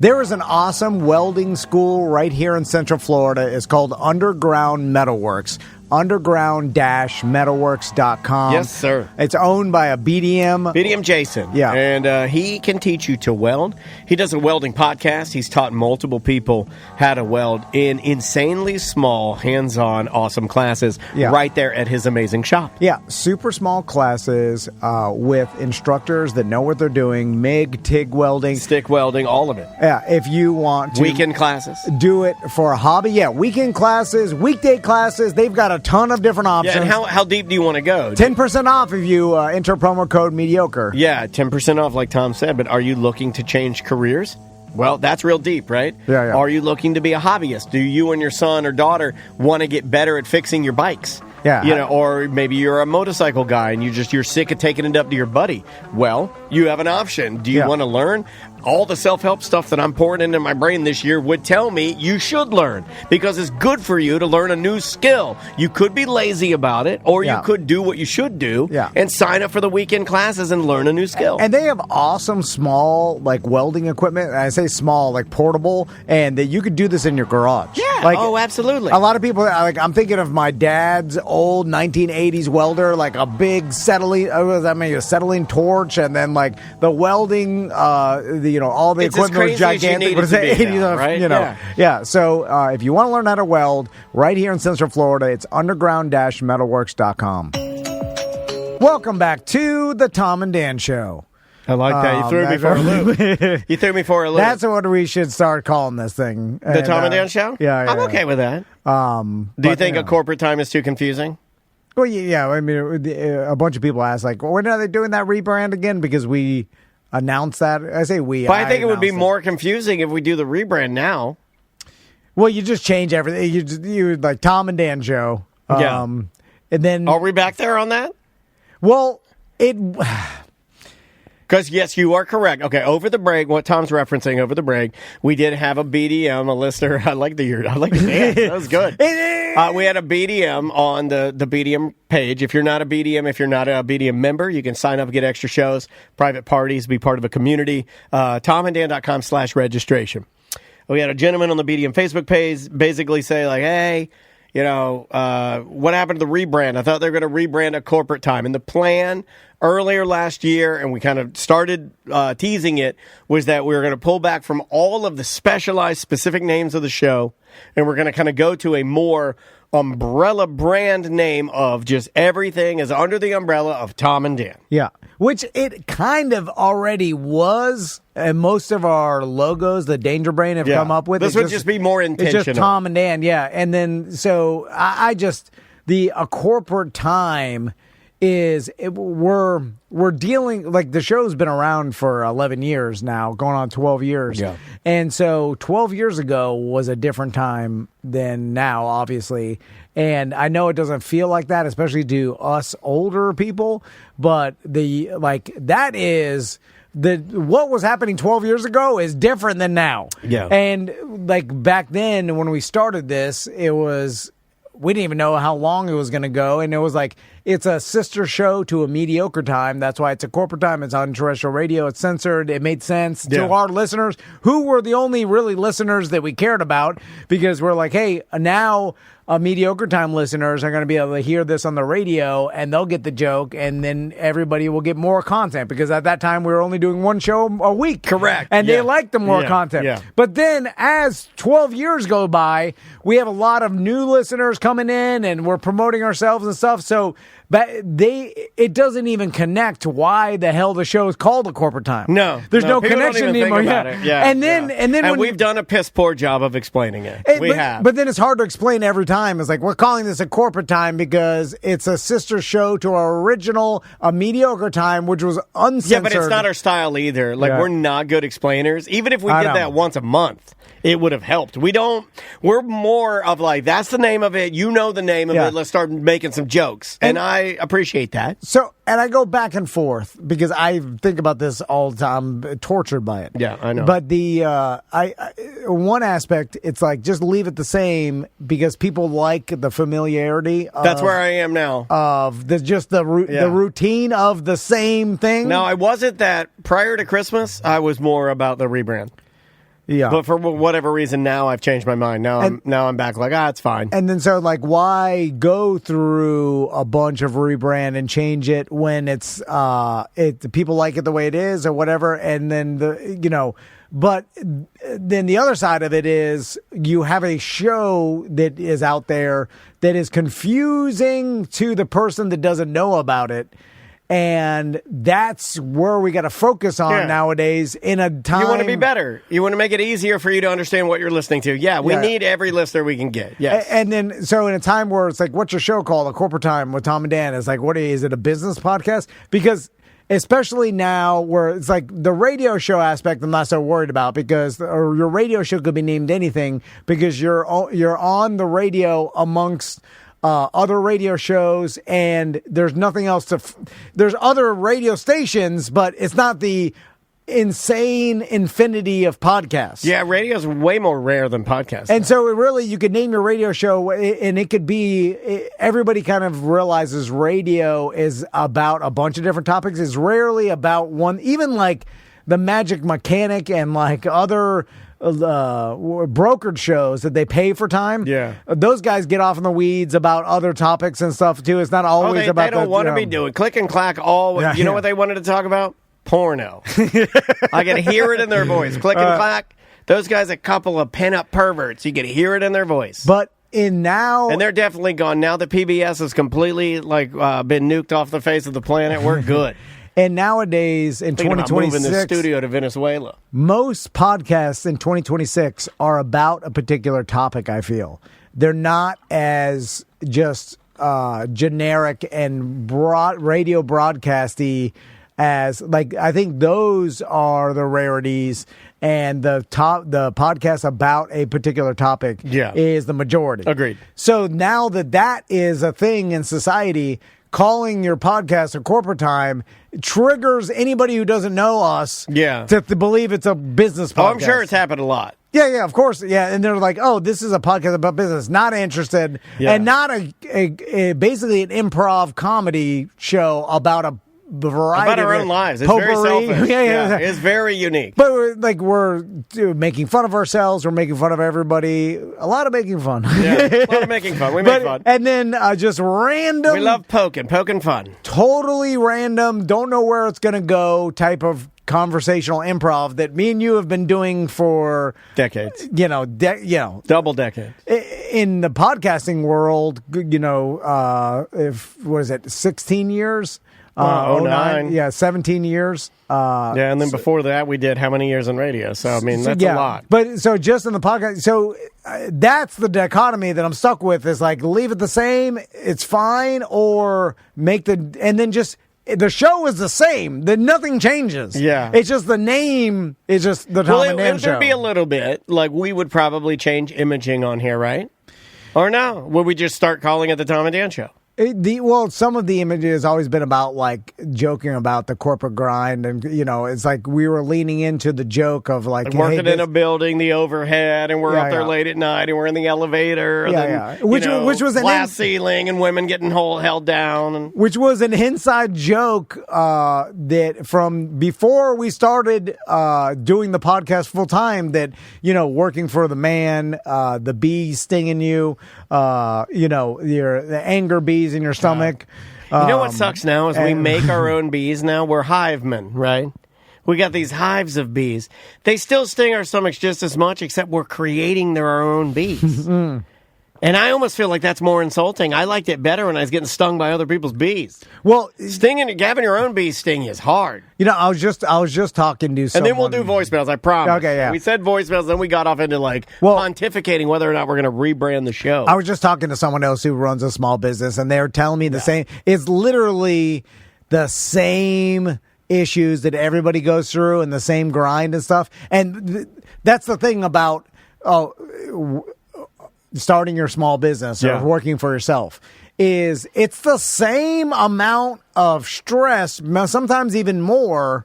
There is an awesome welding school right here in Central Florida. It's called Underground Metalworks. Underground-metalworks.com. Yes, sir. It's owned by a BDM. BDM Jason. Yeah. And he can teach you to weld. He does a welding podcast. He's taught multiple people how to weld in insanely small, hands-on, awesome classes right there at his amazing shop. Yeah, super small classes with instructors that know what they're doing, MIG, TIG welding. Stick welding, all of it. Yeah, if you want to. Weekend classes. Do it for a hobby. Yeah, weekend classes, weekday classes. They've got a ton of different options. Yeah, and how deep do you want to go? 10% off if you enter promo code mediocre. Yeah, 10% off like Tom said, but are you looking to change careers? Well, that's real deep, right? Yeah. Are you looking to be a hobbyist? Do you and your son or daughter want to get better at fixing your bikes? Yeah. Or maybe you're a motorcycle guy and you're sick of taking it up to your buddy. Well, you have an option. Do you want to learn? All the self-help stuff that I'm pouring into my brain this year would tell me you should learn because it's good for you to learn a new skill. You could be lazy about it, or you could do what you should do and sign up for the weekend classes and learn a new skill. And they have awesome small welding equipment. I say small, portable, and that you could do this in your garage. Yeah, absolutely. A lot of people, I'm thinking of my dad's old 1980s welder, a big acetylene torch, and then the welding, all the it's equipment was gigantic. But it's 80s now, right? Yeah. So if you want to learn how to weld, right here in Central Florida, it's underground-metalworks.com. Welcome back to the Tom and Dan Show. I like that. You threw me for a loop. You threw me for a loop. That's what we should start calling this thing. The Tom and Dan Show? Yeah. I'm okay with that. Do you think a corporate time is too confusing? Well, yeah. I mean, a bunch of people ask, when are they doing that rebrand again? Because we announced that. I say we. But I think it would be more confusing if we do the rebrand now. Well, you just change everything. You Tom and Dan Show. And then. Are we back there on that? Well, Because, yes, you are correct. Okay, over the break, what Tom's referencing over the break, we did have a BDM, a listener. I like the dance. That was good. We had a BDM on the BDM page. If you're not a BDM member, you can sign up and get extra shows, private parties, be part of a community. TomandDan.com/registration. We had a gentleman on the BDM Facebook page basically say, hey, what happened to the rebrand? I thought they were going to rebrand a corporate time. And the plan earlier last year, and we kind of started teasing it, was that we were going to pull back from all of the specialized specific names of the show, and we're going to kind of go to a more umbrella brand name of just everything is under the umbrella of Tom and Dan. Yeah, which it kind of already was. And most of our logos, the Danger Brain have come up with. This would just be more intentional. It's just Tom and Dan, yeah. And then, so a corporate time is, we're dealing, the show's been around for 11 years now, going on 12 years. Yeah. And so 12 years ago was a different time than now, obviously. And I know it doesn't feel like that, especially to us older people, but that is... what was happening 12 years ago is different than now. Yeah. And back then when we started this, we didn't even know how long it was going to go. And it was it's a sister show to a mediocre time. That's why it's a corporate time. It's on terrestrial radio. It's censored. It made sense to our listeners, who were the only really listeners that we cared about, because we're hey, now mediocre time listeners are going to be able to hear this on the radio, and they'll get the joke, and then everybody will get more content, because at that time we were only doing one show a week. Correct. And they like the more content. Yeah. But then as 12 years go by, we have a lot of new listeners coming in, and we're promoting ourselves and stuff. So it doesn't even connect to why the hell the show is called a corporate time. No. There's no people connection don't even anymore. think about it. Yeah. And then when we've done a piss poor job of explaining it. We have. But then it's hard to explain every time. It's we're calling this a corporate time because it's a sister show to our original a mediocre time, which was uncensored. Yeah, but it's not our style either. We're not good explainers. Even if we did that once a month, it would have helped. We're more of that's the name of it. You know the name of it. Let's start making some jokes. And I appreciate that. So, and I go back and forth because I think about this all the time, I'm tortured by it. Yeah, I know. But one aspect, it's just leave it the same because people like the familiarity. That's where I am now. Of the routine of the same thing. No, I wasn't that. Prior to Christmas, I was more about the rebrand. Yeah. But for whatever reason, now I've changed my mind. Now I'm back like, it's fine. And then so like, why go through a bunch of rebrand and change it when it's people like it the way it is or whatever? And then but then the other side of it is you have a show that is out there that is confusing to the person that doesn't know about it. And that's where we got to focus on nowadays in a time. You want to be better. You want to make it easier for you to understand what you're listening to. Yeah, we need every listener we can get. Yes. And then, so in a time where it's like, what's your show called? A Corporate Time with Tom and Dan. It's like, is it a business podcast? Because especially now where it's like the radio show aspect, I'm not so worried about because your radio show could be named anything because you're on the radio amongst other radio shows, and there's nothing else there's other radio stations, but it's not the insane infinity of podcasts. Yeah, radio's way more rare than podcasts. And so you could name your radio show, and it could be, everybody kind of realizes radio is about a bunch of different topics. It's rarely about one, even like the Magic Mechanic and like other brokered shows that they pay for time. Yeah, those guys get off in the weeds about other topics and stuff too. It's not always about. They don't want to be doing click and clack. You know what they wanted to talk about? Porno. I can hear it in their voice. Click and clack. Those guys, a couple of pin-up perverts. You can hear it in their voice. But and they're definitely gone now that PBS has completely been nuked off the face of the planet. We're good. And nowadays, in 2026, moving the studio to Venezuela. Most podcasts in 2026 are about a particular topic, I feel. They're not as just generic and radio broadcasty as, like, I think those are the rarities, and the podcast about a particular topic is the majority. Agreed. So now that is a thing in society, calling your podcast a Corporate Time triggers anybody who doesn't know us to believe it's a business podcast. Oh, I'm sure it's happened a lot. Yeah, of course. Yeah, and they're like, oh, this is a podcast about business. Not interested. Yeah. And not a basically an improv comedy show about a variety about our own lives. It's very selfish. Yeah, it's very unique. But we're making fun of ourselves. We're making fun of everybody. A lot of making fun. Yeah, a lot of making fun. We make fun. And then just random. We love poking fun. Totally random. Don't know where it's going to go type of conversational improv that me and you have been doing for decades. Double decades. In the podcasting world, what is it, 16 years? 09. Yeah, 17 years. And then before that, we did how many years in radio? So, I mean, that's a lot. But so just in the podcast, so that's the dichotomy that I'm stuck with is like, leave it the same, it's fine, or and then just, the show is the same. Nothing changes. Yeah. It's just the name is just the Tom and Dan show. It would be a little bit. Like, we would probably change imaging on here, right? Or no? Would we just start calling it the Tom and Dan Show? Some of the imagery has always been about like joking about the corporate grind, and it's like we were leaning into the joke of like working in a building, the overhead, and we're up there late at night, and we're in the elevator, which was an glass ceiling, and women getting held down, which was an inside joke that from before we started doing the podcast full time, that working for the man, the bees stinging you, the anger bees in your stomach. You know what sucks now is we make our own bees now. We're hive men, right? We got these hives of bees. They still sting our stomachs just as much, except we're creating our own bees. And I almost feel like that's more insulting. I liked it better when I was getting stung by other people's bees. Well, having your own bees sting is hard. I was just talking to someone. And then we'll do voicemails, I promise. Okay, yeah. We said voicemails, then we got off into pontificating whether or not we're going to rebrand the show. I was just talking to someone else who runs a small business, and they're telling me the same. It's literally the same issues that everybody goes through and the same grind and stuff. And that's the thing about starting your small business or working for yourself, is it's the same amount of stress, sometimes even more,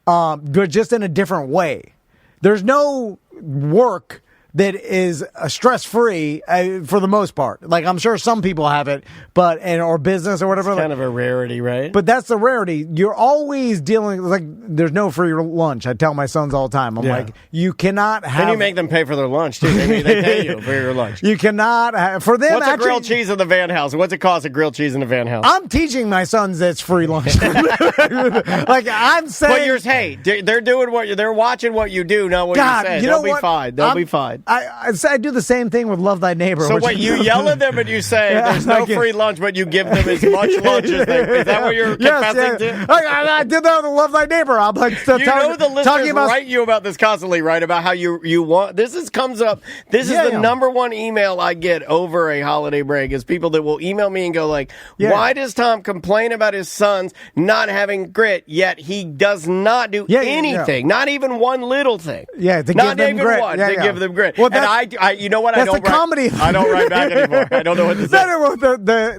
but just in a different way. There's no work that is stress-free for the most part. Like, I'm sure some people have it, or business or whatever. It's kind of a rarity, right? But that's the rarity. You're always dealing, like, there's no free lunch. I tell my sons all the time. I'm like, you cannot have... And you make them pay for their lunch, too. They pay you for your lunch. You cannot have... For them, what's a grilled cheese in the Van House? What's it cost, a grilled cheese in the Van House? I'm teaching my sons that's free lunch. Like, I'm saying... But they're doing they're watching what you do, not what you say. They'll be fine. They'll be fine. I do the same thing with Love Thy Neighbor. So what, you yell at them and you say there's no free lunch, but you give them as much lunch as they... Is that what you're confessing to? I did that with Love Thy Neighbor. I'm like... the listeners write you about this constantly, right? About how you want... comes up. This is the number one email I get over a holiday break is people that will email me and go like, why does Tom complain about his sons not having grit, yet he does not do anything, not even one little thing. Yeah, to not give them even grit. one to give them grit. Well, and I you know what? That's the comedy. I don't write back anymore. I don't know what to say.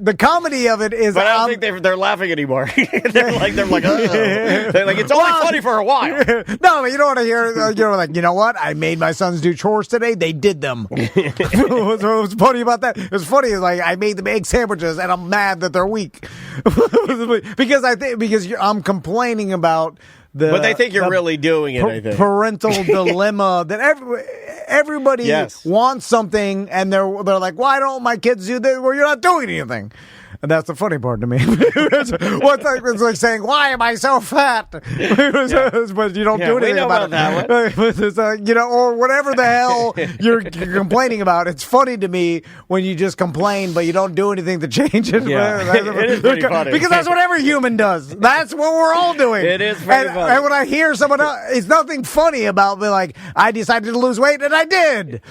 The comedy of it is... But I don't think they're laughing anymore. they're like, oh. They're like, it's only funny for a while. No, but you don't want to hear, like, you know what? I made my sons do chores today. They did them. What's funny about that? It's funny is like, I made them egg sandwiches and I'm mad that they're weak. because I'm complaining about but they think you're really doing it, I think. Parental dilemma that everybody wants something and they're like, why don't my kids do this? Well, you're not doing anything. And that's the funny part to me. It's like saying, why am I so fat? But you don't do anything about that it. It's or whatever the hell you're complaining about. It's funny to me when you just complain, but you don't do anything to change it. Yeah. It is pretty funny. Because that's what every human does. That's what we're all doing. It is pretty funny. And when I hear someone else, it's nothing funny about me like, I decided to lose weight, and I did.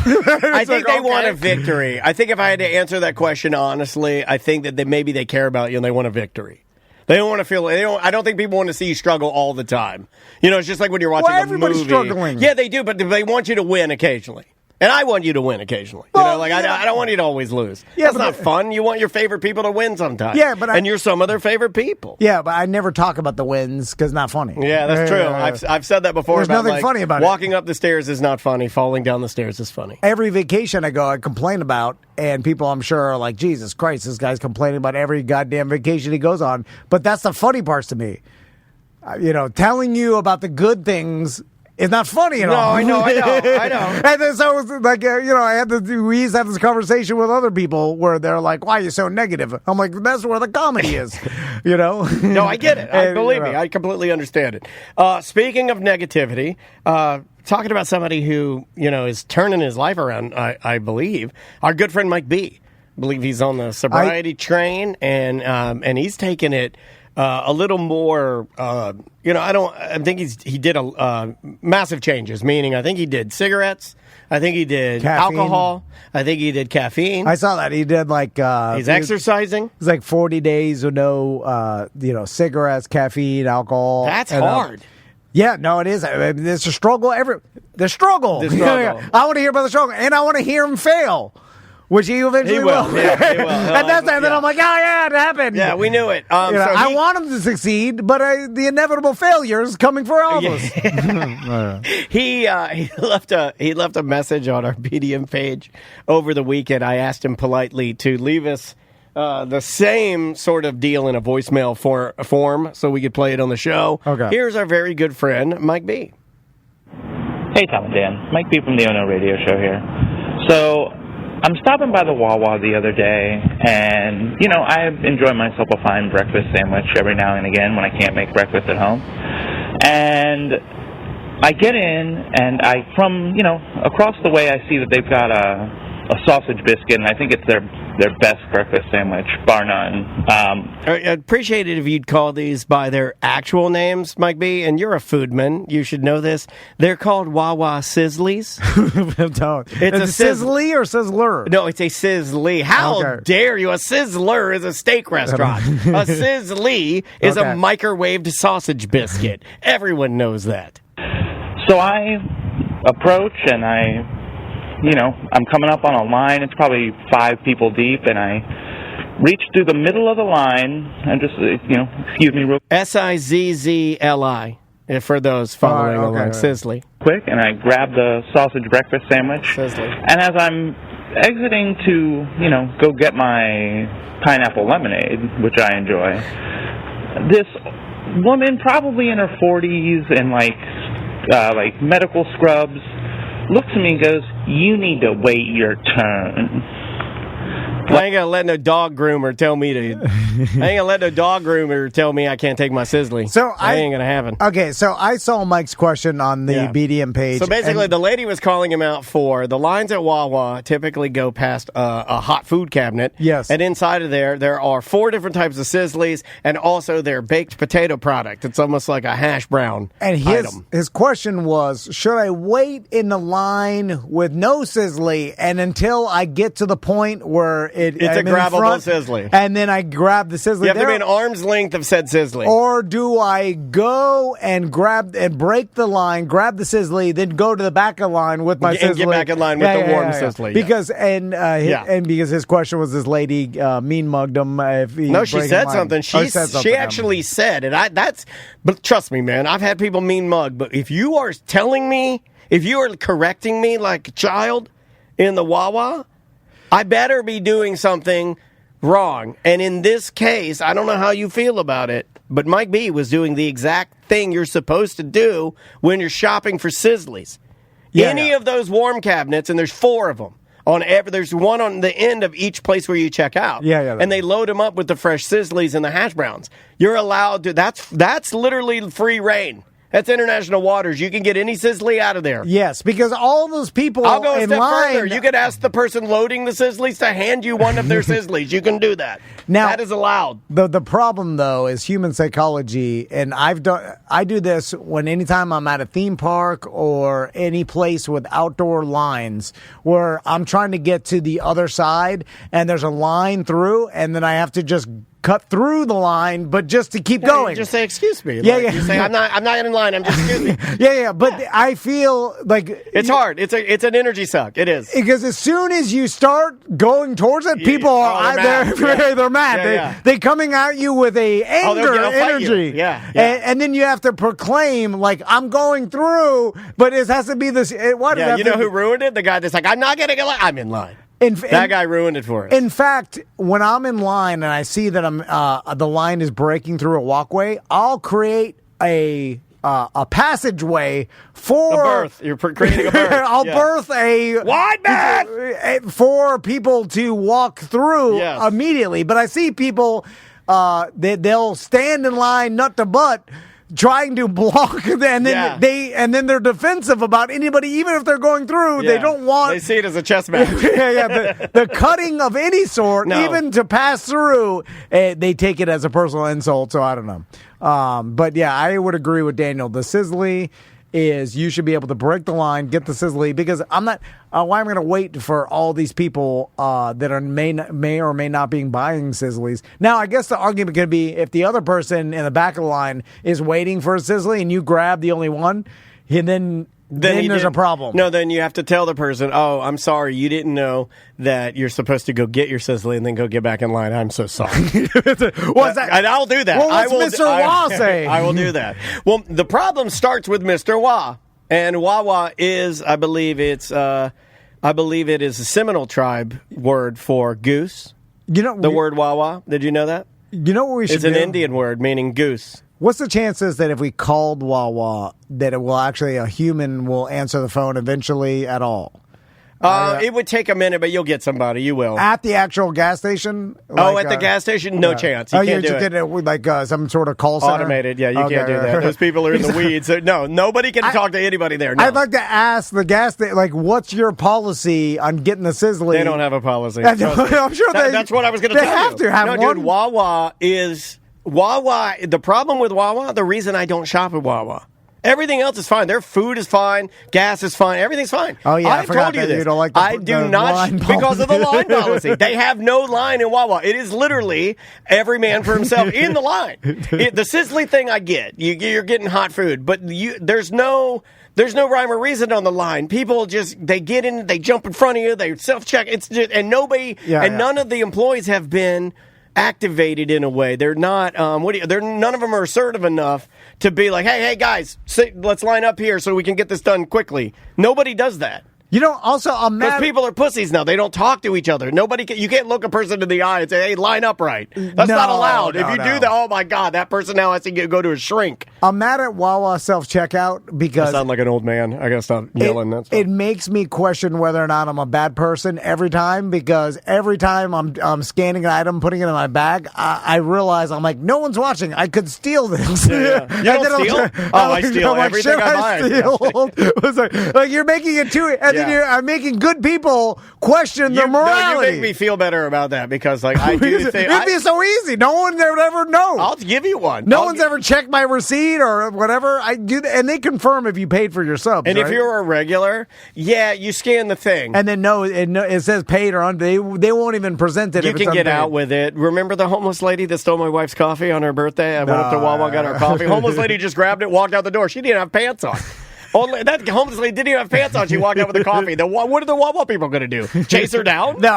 I think they want a victory. I think if I had to answer that question honestly, I think that maybe they care about you and they want a victory. They don't want to feel. I don't think people want to see you struggle all the time. It's just like when you're watching a movie. Everybody's struggling. Yeah, they do, but they want you to win occasionally. And I want you to win occasionally. I don't want you to always lose. Yeah, that's not fun. You want your favorite people to win sometimes. Yeah, and you're some of their favorite people. Yeah, but I never talk about the wins because it's not funny. Yeah, that's true. I've said that before. There's nothing funny about walking up the stairs is not funny. Falling down the stairs is funny. Every vacation I go, I complain about, and people I'm sure are like, Jesus Christ, this guy's complaining about every goddamn vacation he goes on. But that's the funny parts to me. Telling you about the good things. It's not funny at all. I know. And then so it was like, we used to have this conversation with other people where they're like, why are you so negative? I'm like, that's where the comedy is, No, I get it. Believe me, I completely understand it. Speaking of negativity, talking about somebody who, is turning his life around, I believe, our good friend Mike B. I believe he's on the sobriety train, and he's taking it a little more, I think he did massive changes, meaning I think he did cigarettes, I think he did alcohol, I think he did caffeine. I saw that. He did he's exercising. It's like 40 days with no, cigarettes, caffeine, alcohol. That's hard. Yeah, no, it is. It's a struggle. The struggle. I want to hear about the struggle, and I want to hear him fail. Which he eventually will. Yeah, he will. And then I'm like, oh, yeah, it happened. Yeah, we knew it. I want him to succeed, but the inevitable failure is coming for all of us. He left a message on our BDM page over the weekend. I asked him politely to leave us the same sort of deal in a voicemail form so we could play it on the show. Okay. Here's our very good friend, Mike B. Hey, Tom and Dan. Mike B from the Ono Radio Show here. So I'm stopping by the Wawa the other day, and, I enjoy myself a fine breakfast sandwich every now and again when I can't make breakfast at home. And I get in, and from across the way, I see that they've got a sausage biscuit, and I think it's their best breakfast sandwich, bar none. I'd appreciate it if you'd call these by their actual names, Mike B. And you're a foodman. You should know this. They're called Wawa Sizzlies. It's a Sizzly or Sizzler? No, it's a Sizzly. How dare you? A Sizzler is a steak restaurant. A Sizzly is a microwaved sausage biscuit. Everyone knows that. So I approach, and I'm coming up on a line. It's probably 5 people deep, and I reach through the middle of the line and just, excuse me, real Sizzli, for those following along. Sizzly. quick, and I grab the sausage breakfast sandwich. Sizzly. And as I'm exiting to, go get my pineapple lemonade, which I enjoy, this woman, probably in her 40s, in like medical scrubs, looks at me and goes, "You need to wait your turn." I ain't gonna let no dog groomer tell me I can't take my sizzly. So that ain't gonna happen. Okay, so I saw Mike's question on the BDM page. So basically, the lady was calling him out for the lines at Wawa typically go past a hot food cabinet. Yes. And inside of there are 4 different types of sizzlies and also their baked potato product. It's almost like a hash brown and item. His question was, should I wait in the line with no sizzly and until I get to the point where it's a grabbable sizzly, and then I grab the sizzly? You have to be an arm's length of said sizzly. Or do I go and grab and break the line, grab the sizzly, then go to the back of the line with my sizzly? And get back in line with the warm sizzly. Because and because his question was, this lady mean mugged him. She said something. She actually said, and but trust me, man, I've had people mean mug. But if you are correcting me like a child in the Wawa, I better be doing something wrong. And in this case, I don't know how you feel about it, but Mike B was doing the exact thing you're supposed to do when you're shopping for sizzlies. Any of those warm cabinets, and there's 4 of them. There's one on the end of each place where you check out. And they load them up with the fresh sizzlies and the hash browns. You're allowed to. That's literally free reign. That's international waters. You can get any sizzly out of there. Yes, because all those people I'll go a in step line. further. You could ask the person loading the sizzlies to hand you one of their sizzlies. You can do that. Now, that is allowed. The problem, though, is human psychology, and I do this anytime I'm at a theme park or any place with outdoor lines where I'm trying to get to the other side, and there's a line through, and then I have to just cut through the line, but just to keep going. You just say, "Excuse me." You say, "I'm not in line. I'm just excuse me." But I feel like it's hard. It's an energy suck. It is, because as soon as you start going towards it, people are they're mad. They coming at you with a anger energy. And then you have to proclaim like, "I'm going through," but it has to be this. What? Yeah, you know who ruined it? The guy that's like, "I'm not getting a line. I'm in line." That guy ruined it for us. In fact, when I'm in line and I see that the line is breaking through a walkway, I'll create a passageway for a berth. You're creating a berth. I'll berth a wide berth for people to walk through immediately. But I see people they'll stand in line nut to butt, trying to block, and then they're defensive about anybody, even if they're going through. They don't want. They see it as a chess match. The cutting of any sort, even to pass through, they take it as a personal insult. So I don't know. But I would agree with Daniel. The sizzly is, you should be able to break the line, get the sizzly, because I'm not. Why I'm going to wait for all these people that are may or may not be buying sizzlies. Now, I guess the argument could be, if the other person in the back of the line is waiting for a sizzly and you grab the only one, and then there's a problem. No, then you have to tell the person, "Oh, I'm sorry, you didn't know that you're supposed to go get your sizzly and then go get back in line. I'm so sorry." What's that? And I'll do that. Well, what's Mr. Wah say? I will do that. Well, the problem starts with Mr. Wah, and Wawa is, I believe it is a Seminole tribe word for goose. The word Wawa. Did you know that? You know what we should do? It's an Indian word meaning goose. What's the chances that if we called Wawa, that it will actually, a human will answer the phone eventually at all? It would take a minute, but you'll get somebody. You will. At the actual gas station? At the gas station? No chance. You can't do it. Did it with some sort of call center? Automated, you can't do that. Those people are in the weeds. So, no, nobody can talk to anybody there. No. I'd like to ask the gas station, what's your policy on getting the sizzly? They don't have a policy. I'm sure that's what I was going to tell you. They have to have one. Dude, Wawa is... Wawa, the problem with Wawa, the reason I don't shop at Wawa, everything else is fine. Their food is fine, gas is fine, everything's fine. Oh yeah, I told you this. You don't like I do not because of the line policy. They have no line in Wawa. It is literally every man for himself in the line. The sizzly thing I get, you're getting hot food, but there's no rhyme or reason on the line. People they get in, they jump in front of you, they self-check. It's just, and nobody, none of the employees have been activated in a way. They're not. None of them are assertive enough to be like, hey guys, let's line up here so we can get this done quickly. Nobody does that. Also, I'm mad. Because people are pussies now. They don't talk to each other. You can't look a person in the eye and say, hey, line up right. That's not allowed. If you do that, oh my God, that person now has to go to a shrink. I'm mad at Wawa self-checkout because... I sound like an old man. I gotta stop yelling. It makes me question whether or not I'm a bad person every time, because every time I'm scanning an item, putting it in my bag, I realize, I'm like, no one's watching. I could steal this. Yeah. You don't steal? I steal everything I buy. It's like, you're making it too... I'm making good people question their morality. You make me feel better about that because, I do think it'd be so easy. No one would ever know. I'll give you one. No one's ever checked my receipt or whatever. I do, and they confirm if you paid for your subs. And if you're a regular, you scan the thing, and then it says paid or they won't even present it. You can get out with it. Remember the homeless lady that stole my wife's coffee on her birthday? I went up to Wawa, got her coffee. Homeless lady just grabbed it, walked out the door. She didn't have pants on. That homeless lady didn't even have pants on. She walked out with the coffee. What are the Wawa people going to do? Chase her down? No,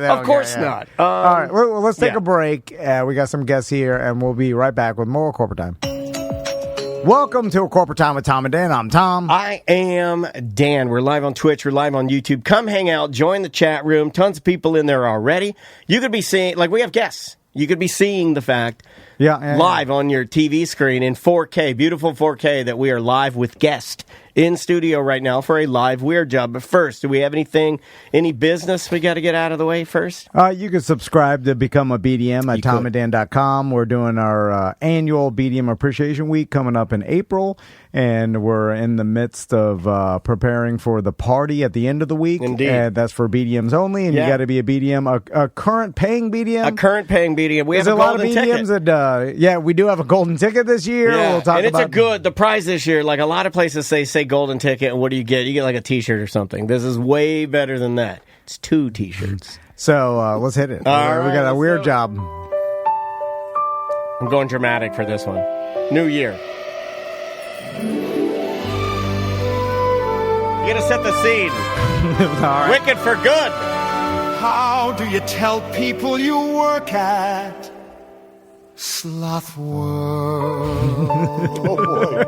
of course not. All right, well, let's take a break. We got some guests here, and we'll be right back with more Corporate Time. Welcome to A Corporate Time with Tom and Dan. I'm Tom. I am Dan. We're live on Twitch. We're live on YouTube. Come hang out. Join the chat room. Tons of people in there already. You could be seeing, we have guests. You could be seeing the fact live on your TV screen in 4K, beautiful 4K, that we are live with guests in studio right now for a live Weird Job. But first, do we have any business we got to get out of the way first? You can subscribe to become a BDM at tomandan.com. We're doing our annual BDM Appreciation Week coming up in April, and we're in the midst of preparing for the party at the end of the week. Indeed. And that's for BDMs only, and you got to be a BDM, a current paying BDM. A current paying BDM. We have a lot of golden BDMs ticket. that, we do have a golden ticket this year. Yeah. We'll talk and it's about the prize this year, a lot of places say golden ticket, and what do you get? You get a t-shirt or something. This is way better than that. It's 2 t-shirts. So let's hit it. All we got a Weird Job. I'm going dramatic for this one. New year. You gotta set the scene. All right. Wicked for good. How do you tell people you work at Sloth World?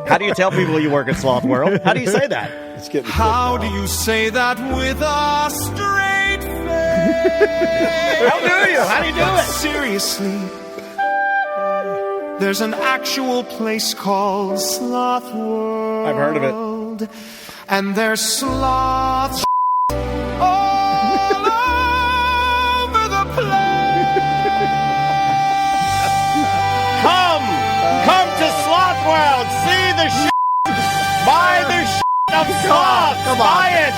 How do you tell people you work at Sloth World? How do you say that? How do you say that with a straight face? How do you? How do you do it? Seriously, there's an actual place called Sloth World. I've heard of it. And there's sloths all over the Come to Sloth World. See the buy the of sloth. Buy it.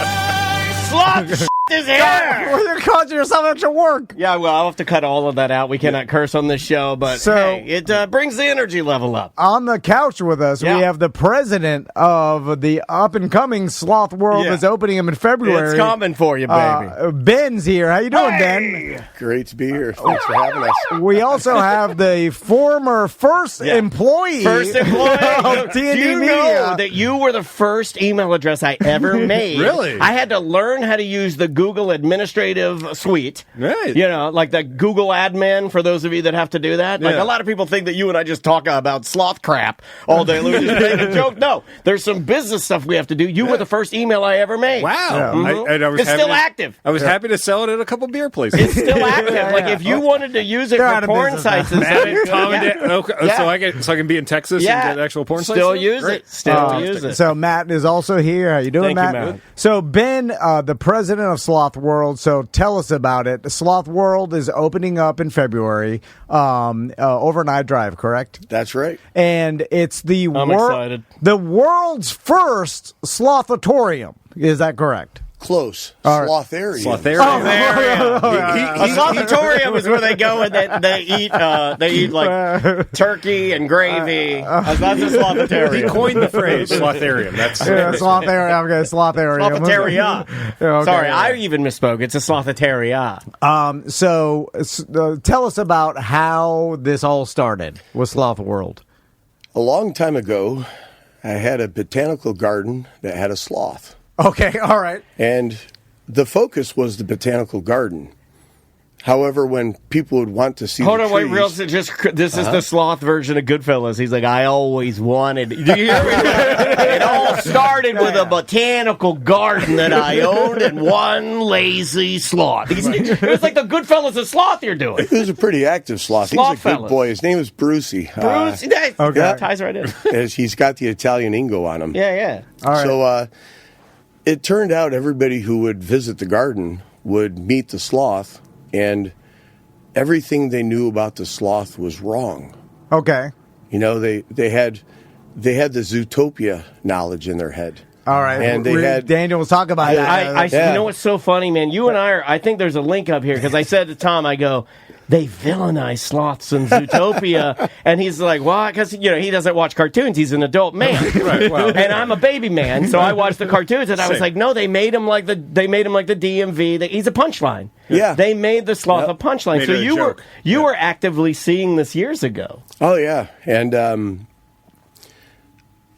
Sloth is here. You're causing yourself extra work. Yeah, well, I'll have to cut all of that out. We cannot curse on this show, but it brings the energy level up. On the couch with us, we have the president of the up-and-coming Sloth World that's opening him in February. It's coming for you, baby. Ben's here. How you doing, Ben? Great to be here. Thanks for having us. We also have the former first employee of Do D&D you Media. know that you were the first email address I ever made? Really? I had to learn how to use the Google administrative suite. Right. Like the Google admin, for those of you that have to do that. A lot of people think that you and I just talk about sloth crap all day. We just make a joke. No, there's some business stuff we have to do. You were the first email I ever made. Wow. Mhm. It's still active. I was happy to sell it at a couple beer places. It's still active. If you wanted to use it for porn sites and stuff. So I can be in Texas and get actual porn sites? Still use it. Still use it. So Matt is also here. How you doing, Thank Matt? you, Matt. So Ben, the president of Sloth World. So tell us about it. Sloth World is opening up in February, over an iDrive, correct? That's right. And it's the excited. the world's first slothatorium. Is that correct? Close. All right. Slotharium. A slothatorium is where they go and they eat like turkey and gravy. That's a slothatorium. He coined the phrase slotharium. That's slotharium. Okay, slotharium. Slothateria. Okay. Sorry, I even misspoke. It's a slothateria. So tell us about how this all started with Sloth World. A long time ago, I had a botanical garden that had a sloth. Okay, all right. And the focus was the botanical garden. However, when people would want to see Hold the on, wait, trees, real. This is the sloth version of Goodfellas. He's like, I always wanted. Do you hear me? It all started with a botanical garden that I owned and one lazy sloth. It was like the Goodfellas of sloth you're doing. he was a pretty active sloth. He's a Sloth good fellas. boy. His name was Brucey. Bruce, Okay. ties right in. He's got the Italian Ingo on him. Yeah. All right. So it turned out everybody who would visit the garden would meet the sloth, and everything they knew about the sloth was wrong. Okay. You know, they had the Zootopia knowledge in their head. All right. And they had Daniel was talking about that. You know what's so funny, man? You and I think there's a link up here because I said to Tom, I go, they villainize sloths in Zootopia, and he's like, why? Because he doesn't watch cartoons. He's an adult man, Right, well. and I'm a baby man, so I watch the cartoons, and I was Same. like, no, they made him like the DMV. He's a punchline. Yeah. They made the sloth a punchline. Made So it a you joke. were actively seeing this years ago. Oh, yeah. And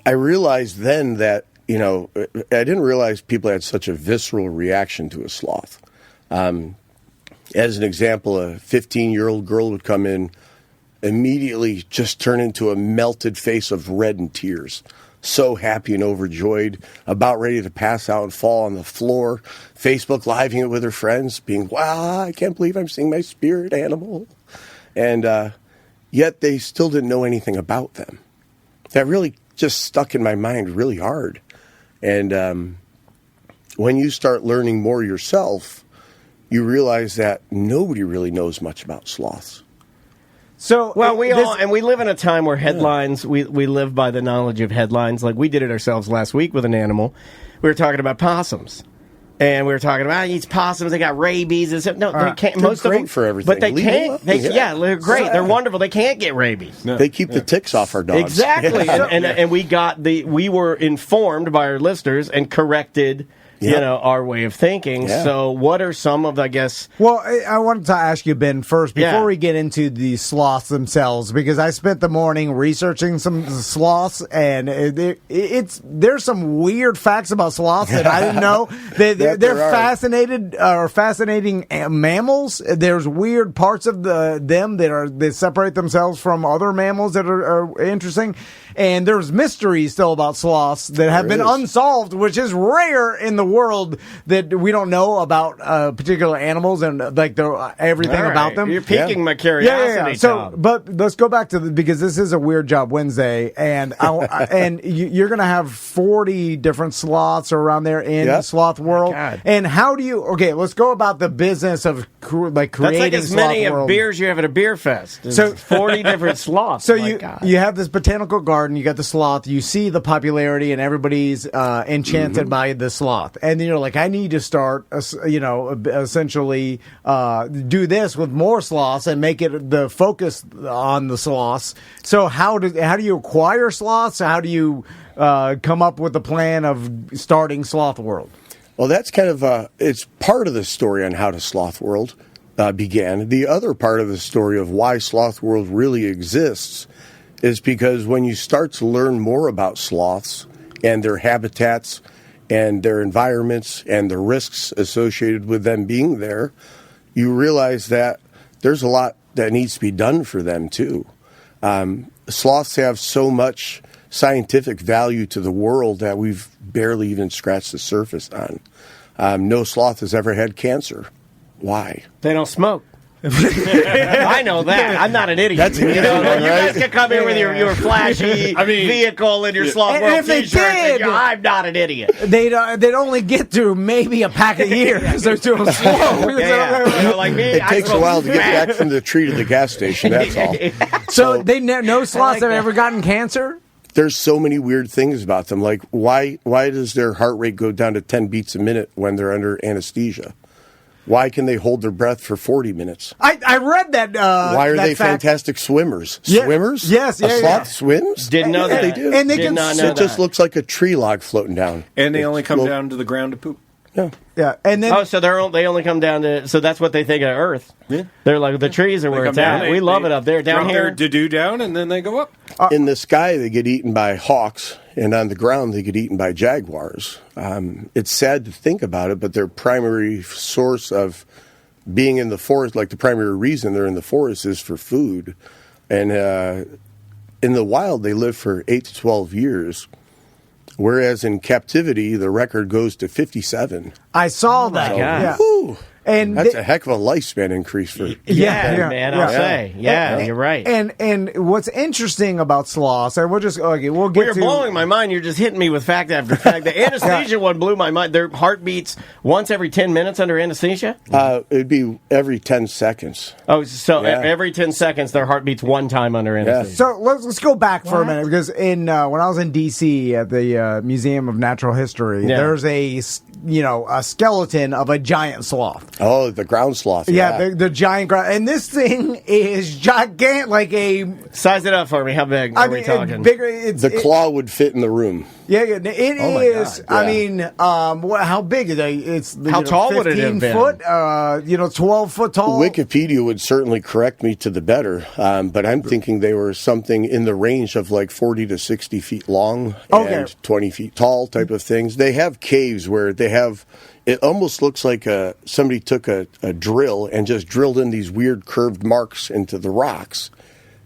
I realized then that, I didn't realize people had such a visceral reaction to a sloth. As an example, a 15-year-old girl would come in, immediately just turn into a melted face of red and tears. So happy and overjoyed, about ready to pass out and fall on the floor, Facebook Living it with her friends, being, wow, I can't believe I'm seeing my spirit animal. And yet they still didn't know anything about them. That really just stuck in my mind really hard. And when you start learning more yourself, you realize that nobody really knows much about sloths. So, Well, we live in a time where headlines, we live by the knowledge of headlines. Like we did it ourselves last week with an animal. We were talking about possums. And we were talking about these possums, they got rabies and stuff. No, they can't. They're Most great of them, for everything. but they Leave them can't. alone. They're great. They're wonderful. They can't get rabies. They keep the ticks off our dogs. Exactly. And we were informed by our listeners and corrected, our way of thinking. Yeah. So what are some of, I guess... Well, I wanted to ask you, Ben, first, before Yeah. we get into the sloths themselves, because I spent the morning researching some sloths, and there's some weird facts about sloths that I didn't know. They're there are. fascinating mammals. There's weird parts of them that separate themselves from other mammals that are interesting. And there's mysteries still about sloths that have been unsolved, which is rare in the world, that we don't know about particular animals and like everything All right. about them. You're piquing my curiosity, Yeah. So, Tom. but let's go back to because this is a Weird Job Wednesday, and you're going to have 40 different sloths around there in the sloth world. God. And how do you? Okay, let's go about the business of creating That's like as sloth many world. beers you have at a beer fest. There's So- 40 different sloths. So My God. you have this botanical garden, you got the sloth, you see the popularity, and everybody's enchanted by the sloth, and then you're like, I need to start, essentially do this with more sloths and make it the focus on the sloths. So how do you acquire sloths? How do you come up with the plan of starting Sloth World? Well, that's kind of it's part of the story on how the Sloth World began. The other part of the story of why Sloth World really exists is because when you start to learn more about sloths and their habitats and their environments and the risks associated with them being there, you realize that there's a lot that needs to be done for them too. Sloths have so much scientific value to the world that we've barely even scratched the surface on. No sloth has ever had cancer. Why? They don't smoke. I know that. I'm not an idiot. That's an easy one, You guys right? can come here with your flashy vehicle and your Sloth And World if they t-shirts. did- I'm not an idiot. They'd only get through maybe a pack a year because they're too slow. Like me, It I takes a smoke while to get crack. back from the tree to the gas station, that's all. So no sloths like have that. ever gotten cancer? There's so many weird things about them. Like, why does their heart rate go down to 10 beats a minute when they're under anesthesia? Why can they hold their breath for 40 minutes? I read that. Why are that they fact. fantastic swimmers? Yeah. Swimmers? Yes, A yeah, sloth yeah. swims? Didn't know Yeah, that. they do. And they Did can not know It just that. looks like a tree log floating down. And they only come Well- down to the ground to poop. Yeah. Yeah, and then Oh, so they only come down to, so that's what they think of Earth. Yeah. They're like, the trees are where They it's come down, at. they- We love they it up there. Down drop here. their to-do down, and then they go up. In the sky, they get eaten by hawks, and on the ground, they get eaten by jaguars. It's sad to think about it, but their primary source of being in the forest, like the primary reason they're in the forest is for food. And in the wild, they live for 8 to 12 years. Whereas in captivity, the record goes to 57. I saw that. God. Yeah. Whew. And That's a heck of a lifespan increase for. Yeah, man, I'll say. Yeah, you're right. And what's interesting about sloths, and we'll get Well, you're to blowing my mind. You're just hitting me with fact after fact. The anesthesia one blew my mind. Their heart beats once every 10 minutes under anesthesia? It'd be every 10 seconds. Oh, so every 10 seconds their heart beats one time under anesthesia. So let's go back for a minute, because when I was in D.C. at the Museum of Natural History, there's a skeleton of a giant sloth. Oh, the ground sloth. Yeah, the giant ground, and this thing is gigantic, like a. Size it up for me. How big are we talking? Bigger. The claw would fit in the room. Yeah, it is. God, yeah. I mean, how big is it? It's how tall would it have 15 been? foot. 12 foot tall. Wikipedia would certainly correct me to the better, but I'm thinking they were something in the range of like 40 to 60 feet long and 20 feet tall type of things. They have caves where they have. It almost looks like somebody took a drill and just drilled in these weird curved marks into the rocks.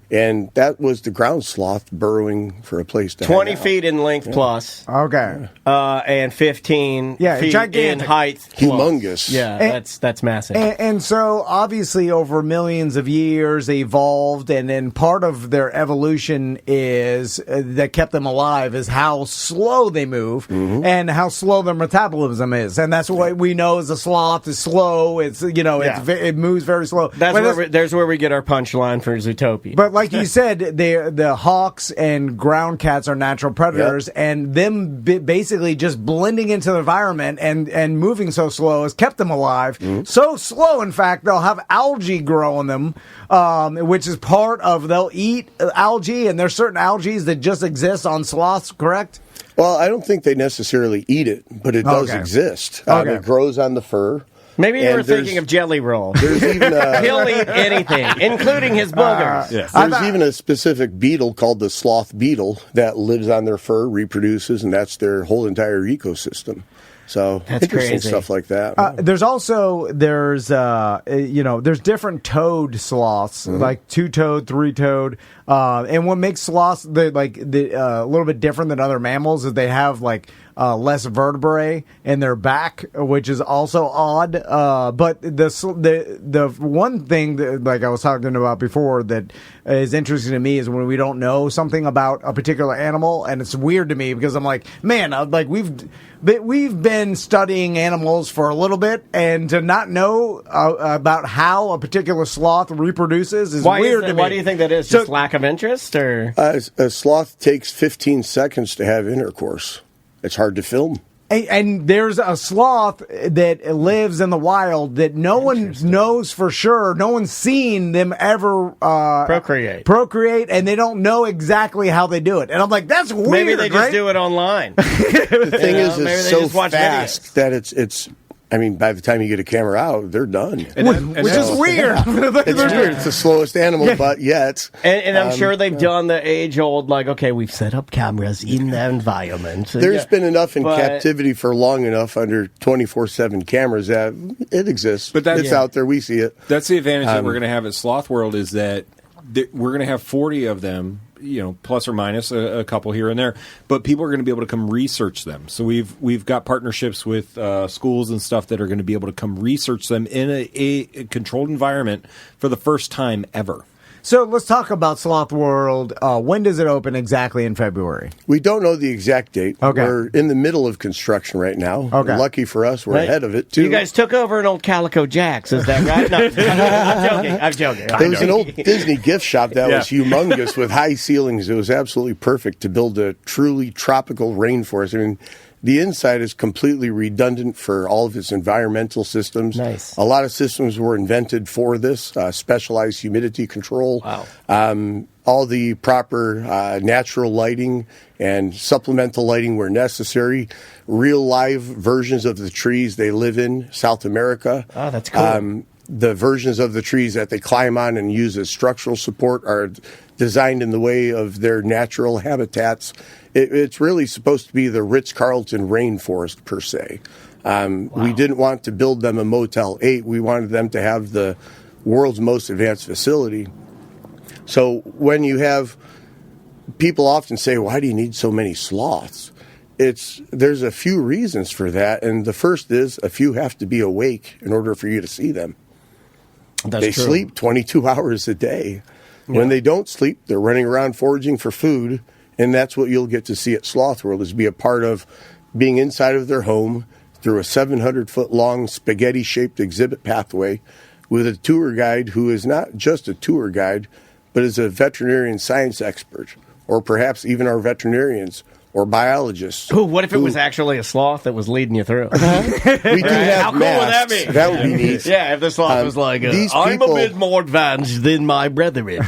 And that was the ground sloth burrowing for a place to 20 hang out. feet in length plus. Okay. And 15 feet gigantic. in height plus. Humongous. Yeah, that's massive. And so, obviously, over millions of years, they evolved, and then part of their evolution is that kept them alive is how slow they move and how slow their metabolism is, and that's what we know is a sloth is slow. It's it moves very slow. There's where we get our punchline for Zootopia. But like you said, the hawks and ground cats are natural predators, and them basically just blending into the environment and moving so slow has kept them alive. So slow, in fact, they'll have algae grow in them, which is part of, they'll eat algae, and there's certain algae that just exist on sloths, correct? Well, I don't think they necessarily eat it, but it does exist. It grows on the fur. Maybe you were thinking of Jelly Roll. There's even He'll eat anything, including his boogers. There's even a specific beetle called the sloth beetle that lives on their fur, reproduces, and that's their whole entire ecosystem. So that's interesting crazy stuff like that. There's different toad sloths, like 2-toed, 3-toed, and what makes sloths a little bit different than other mammals is they have less vertebrae in their back, which is also odd. But the one thing that, like I was talking about before, that is interesting to me is when we don't know something about a particular animal, and it's weird to me because I'm like, man, we've been studying animals for a little bit, and to not know about how a particular sloth reproduces is weird to me. Why do you think that is? Just lack of interest, or a sloth takes 15 seconds to have intercourse. It's hard to film. And there's a sloth that lives in the wild that no one knows for sure. No one's seen them ever procreate, and they don't know exactly how they do it. And I'm like, that's weird. Maybe they just do it online. The thing is, it's so fast that it's. I mean, by the time you get a camera out, they're done. Which is weird. It's weird. It's the slowest animal, but yet. And I'm sure they've done the age-old, we've set up cameras in the environment. There's been enough in captivity for long enough under 24/7 cameras that it exists. But it's out there. We see it. That's the advantage that we're going to have at Sloth World is that we're going to have 40 of them, plus or minus a couple here and there, but people are going to be able to come research them. So we've got partnerships with schools and stuff that are going to be able to come research them in a controlled environment for the first time ever. So let's talk about Sloth World. When does it open exactly in February? We don't know the exact date. Okay. We're in the middle of construction right now. Okay. Lucky for us, we're ahead of it, too. You guys took over an old Calico Jack's, is that right? No, I'm joking. There was an old Disney gift shop that was humongous with high ceilings. It was absolutely perfect to build a truly tropical rainforest. I mean, the inside is completely redundant for all of its environmental systems. Nice. A lot of systems were invented for this, specialized humidity control. Wow. All the proper natural lighting and supplemental lighting where necessary. Real live versions of the trees they live in, South America. Oh, that's cool. The versions of the trees that they climb on and use as structural support are designed in the way of their natural habitats. It's really supposed to be the Ritz-Carlton rainforest, per se. We didn't want to build them a Motel 8. We wanted them to have the world's most advanced facility. So when you have people often say, why do you need so many sloths? There's a few reasons for that, and the first is a few have to be awake in order for you to see them. They sleep 22 hours a day. Yeah. When they don't sleep, they're running around foraging for food, and that's what you'll get to see at Sloth World, is be a part of being inside of their home through a 700-foot-long spaghetti-shaped exhibit pathway with a tour guide who is not just a tour guide, but is a veterinarian science expert, or perhaps even our veterinarians or biologists. Ooh, what if it was actually a sloth that was leading you through? We do have How cool would that masks. be? That would be neat. Yeah, if the sloth was like, these I'm people- a bit more advanced than my brethren.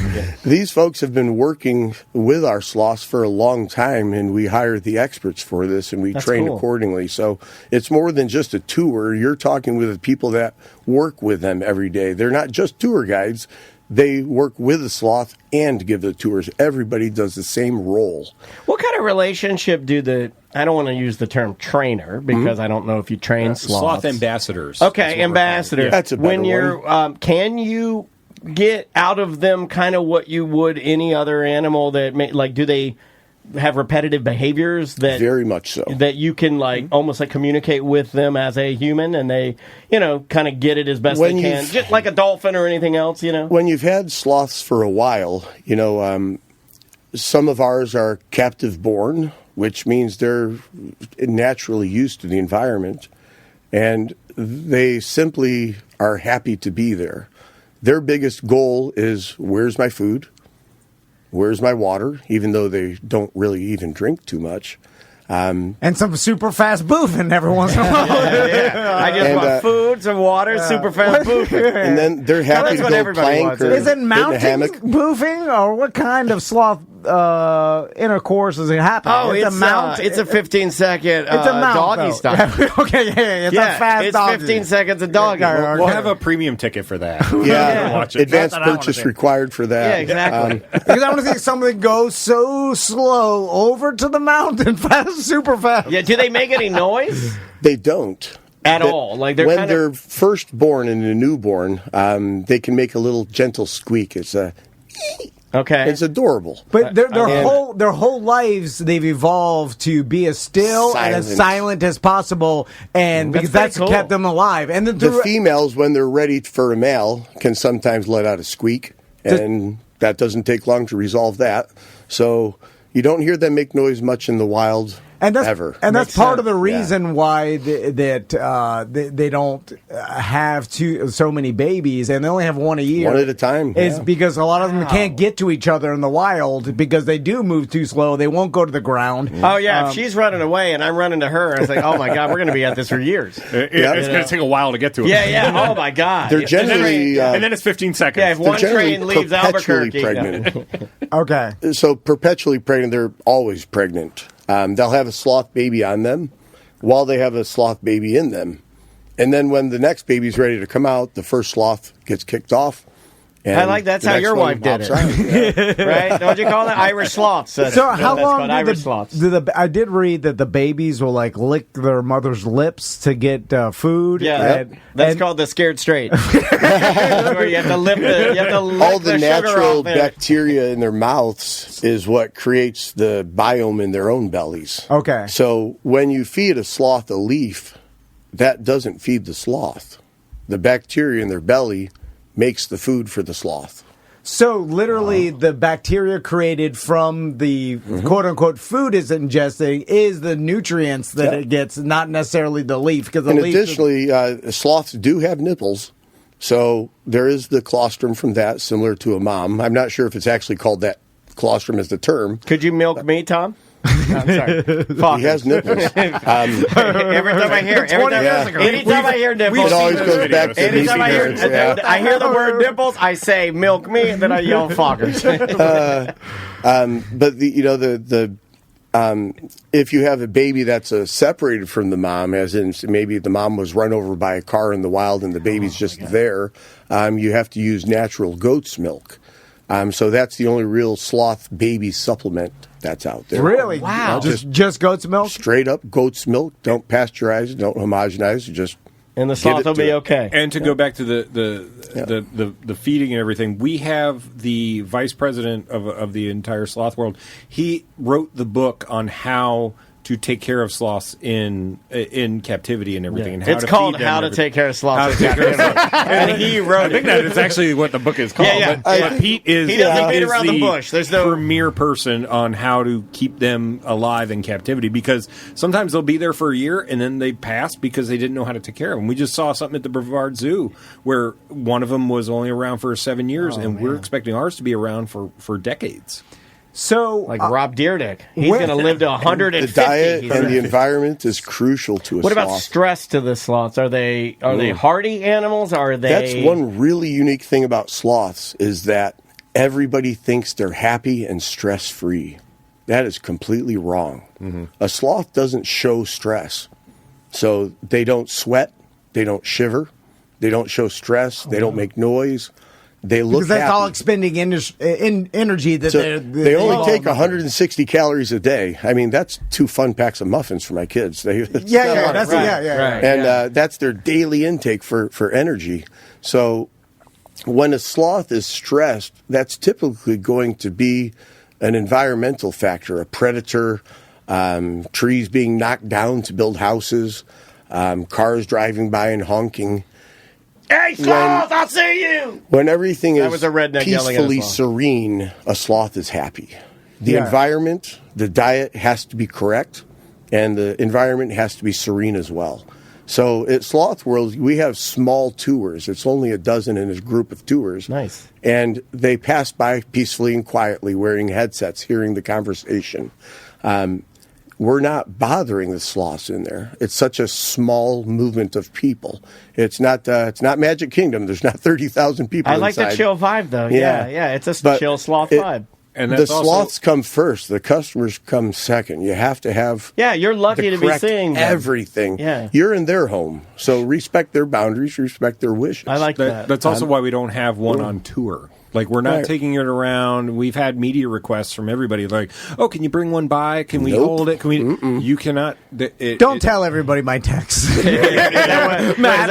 These folks have been working with our sloths for a long time, and we hire the experts for this, and we train cool. accordingly. So it's more than just a tour. You're talking with the people that work with them every day. They're not just tour guides. They work with the sloth and give the tours. Everybody does the same role. What kind of relationship I don't want to use the term trainer because I don't know if you train sloths. Sloth ambassadors. Okay, ambassador. Yeah. That's a better when you're, can you get out of them kind of what you would any other animal that do they have repetitive behaviors that Very much so. that you can almost communicate with them as a human, and they kind of get it as best When they can, you've- just like a dolphin or anything else. When you've had sloths for a while, some of ours are captive born, which means they're naturally used to the environment, and they simply are happy to be there. Their biggest goal is, where's my food? Where's my water? Even though they don't really even drink too much. And some super fast boofing every once in a while. I just want food, some water, super fast boofing. And then they're happy that's to what go everybody plank wants. or Is it sit in a mounting hammock. boofing, or what kind of sloth intercourse is it happening? Oh, it's a mount. It's a 15-second It's a mount, doggy though. style. Okay, it's a fast it's doggy. 15 seconds of doggy. Yeah, We'll have a premium ticket for that. Yeah, Watch it. advanced Not that I wanna purchase see. required for that. Yeah, exactly. Because I want to see something go so slow over to the mountain fast, super fast. Yeah, do they make any noise They don't. at That- all? Like they're when kind they're of first born and a newborn, they can make a little gentle squeak. It's okay. it's adorable. But their And- their whole lives they've evolved to be as still and as silent as possible, and because pretty that's cool. kept them alive. And The females, when they're ready for a male, can sometimes let out a squeak, and that doesn't take long to resolve that. So you don't hear them make noise much in the wild. And that's ever. and that's Makes part of sense. the reason why they don't have so many babies, and they only have one a year. One at a time, Is yeah. because a lot of them can't get to each other in the wild because they do move too slow. They won't go to the ground. Oh yeah, if she's running away and I'm running to her, I was like, oh my god, we're going to be at this for years. It's going to take a while to get to it. Yeah. Oh my god. They're generally and then it's 15 seconds. yeah, if one generally train leaves perpetually Albuquerque, pregnant. Okay. So perpetually pregnant, they're always pregnant. They'll have a sloth baby on them while they have a sloth baby in them. And then when the next baby's ready to come out, the first sloth gets kicked off. And I like that's the how next your one wife did hops it. out. Yeah. right? Don't you call that Irish sloths? So how that's long called do Irish sloths? I did read that the babies will lick their mother's lips to get food. Yeah, that's called the scared straight. Where you have to lift All the sugar natural off it. bacteria in their mouths is what creates the biome in their own bellies. Okay. So when you feed a sloth a leaf, that doesn't feed the sloth. The bacteria in their belly makes the food for the sloth. So literally, the bacteria created from the quote unquote food it's ingesting is the nutrients that it gets, not necessarily the leaf. Because the And leaf additionally, sloths do have nipples. So there is the colostrum from that, similar to a mom. I'm not sure if it's actually called that colostrum as the term. Could you milk me, Tom? I'm sorry. He has nipples. Every time I hear, anytime I hear nipples, It always goes back to anytime I hear, nipples, yeah. I hear the word nipples, I say milk me, and then I yell fockers. But if you have a baby that's separated from the mom, as in maybe the mom was run over by a car in the wild and the baby's just there, you have to use natural goat's milk. So that's the only real sloth baby supplement that's out there. Really? Wow. Just goat's milk? Straight up goat's milk. Don't pasteurize it. Don't homogenize it. Just And the Get sloth it will to be it. okay. And to go back to the feeding and everything, we have the vice president of the entire sloth world. He wrote the book on how to take care of sloths in captivity and everything. And It's called How to Take Care of Sloths. And he wrote I think that is actually what the book is called. Yeah. But Pete is He doesn't beat is around the bush. There's no premier person on how to keep them alive in captivity, because sometimes they'll be there for a year and then they pass because they didn't know how to take care of them. We just saw something at the Brevard Zoo where one of them was only around for 7 years, and we're expecting ours to be around for decades. So, like Rob Dyrdek. He's going to live to 150. The diet and the environment is crucial to a What sloth. about stress to the sloths? Are they hardy animals? Are they? That's one really unique thing about sloths is that everybody thinks they're happy and stress-free. That is completely wrong. Mm-hmm. A sloth doesn't show stress. So they don't sweat, they don't shiver, they don't show stress, they don't make noise. They look because that's happy. all expending energy that they only take 160 calories a day. I mean, that's 2 fun packs of muffins for my kids. Yeah. And that's their daily intake for energy. So when a sloth is stressed, that's typically going to be an environmental factor, a predator, trees being knocked down to build houses, cars driving by and honking. Hey, sloth, I'll see you! When everything That is was a redneck yelling at a peacefully sloth. serene, a sloth is happy. The environment, the diet has to be correct, and the environment has to be serene as well. So at Sloth World, we have small tours. It's only a dozen in a group of tours. Nice. And they pass by peacefully and quietly, wearing headsets, hearing the conversation. We're not bothering the sloths in there. It's such a small movement of people. It's not Magic Kingdom. There's not 30,000 people I like inside. the chill vibe, though. Yeah. It's a chill sloth vibe. And the that's also, sloths come first. The customers come second. You have to have You're lucky the to be correct seeing them. everything. Yeah. You're in their home, so respect their boundaries, respect their wishes. I like that. That's also why we don't have one on tour. Like, we're not taking it around. We've had media requests from everybody. Like, oh, can you bring one by? Can we hold it? Can we? You cannot. Don't tell everybody my text. Matt,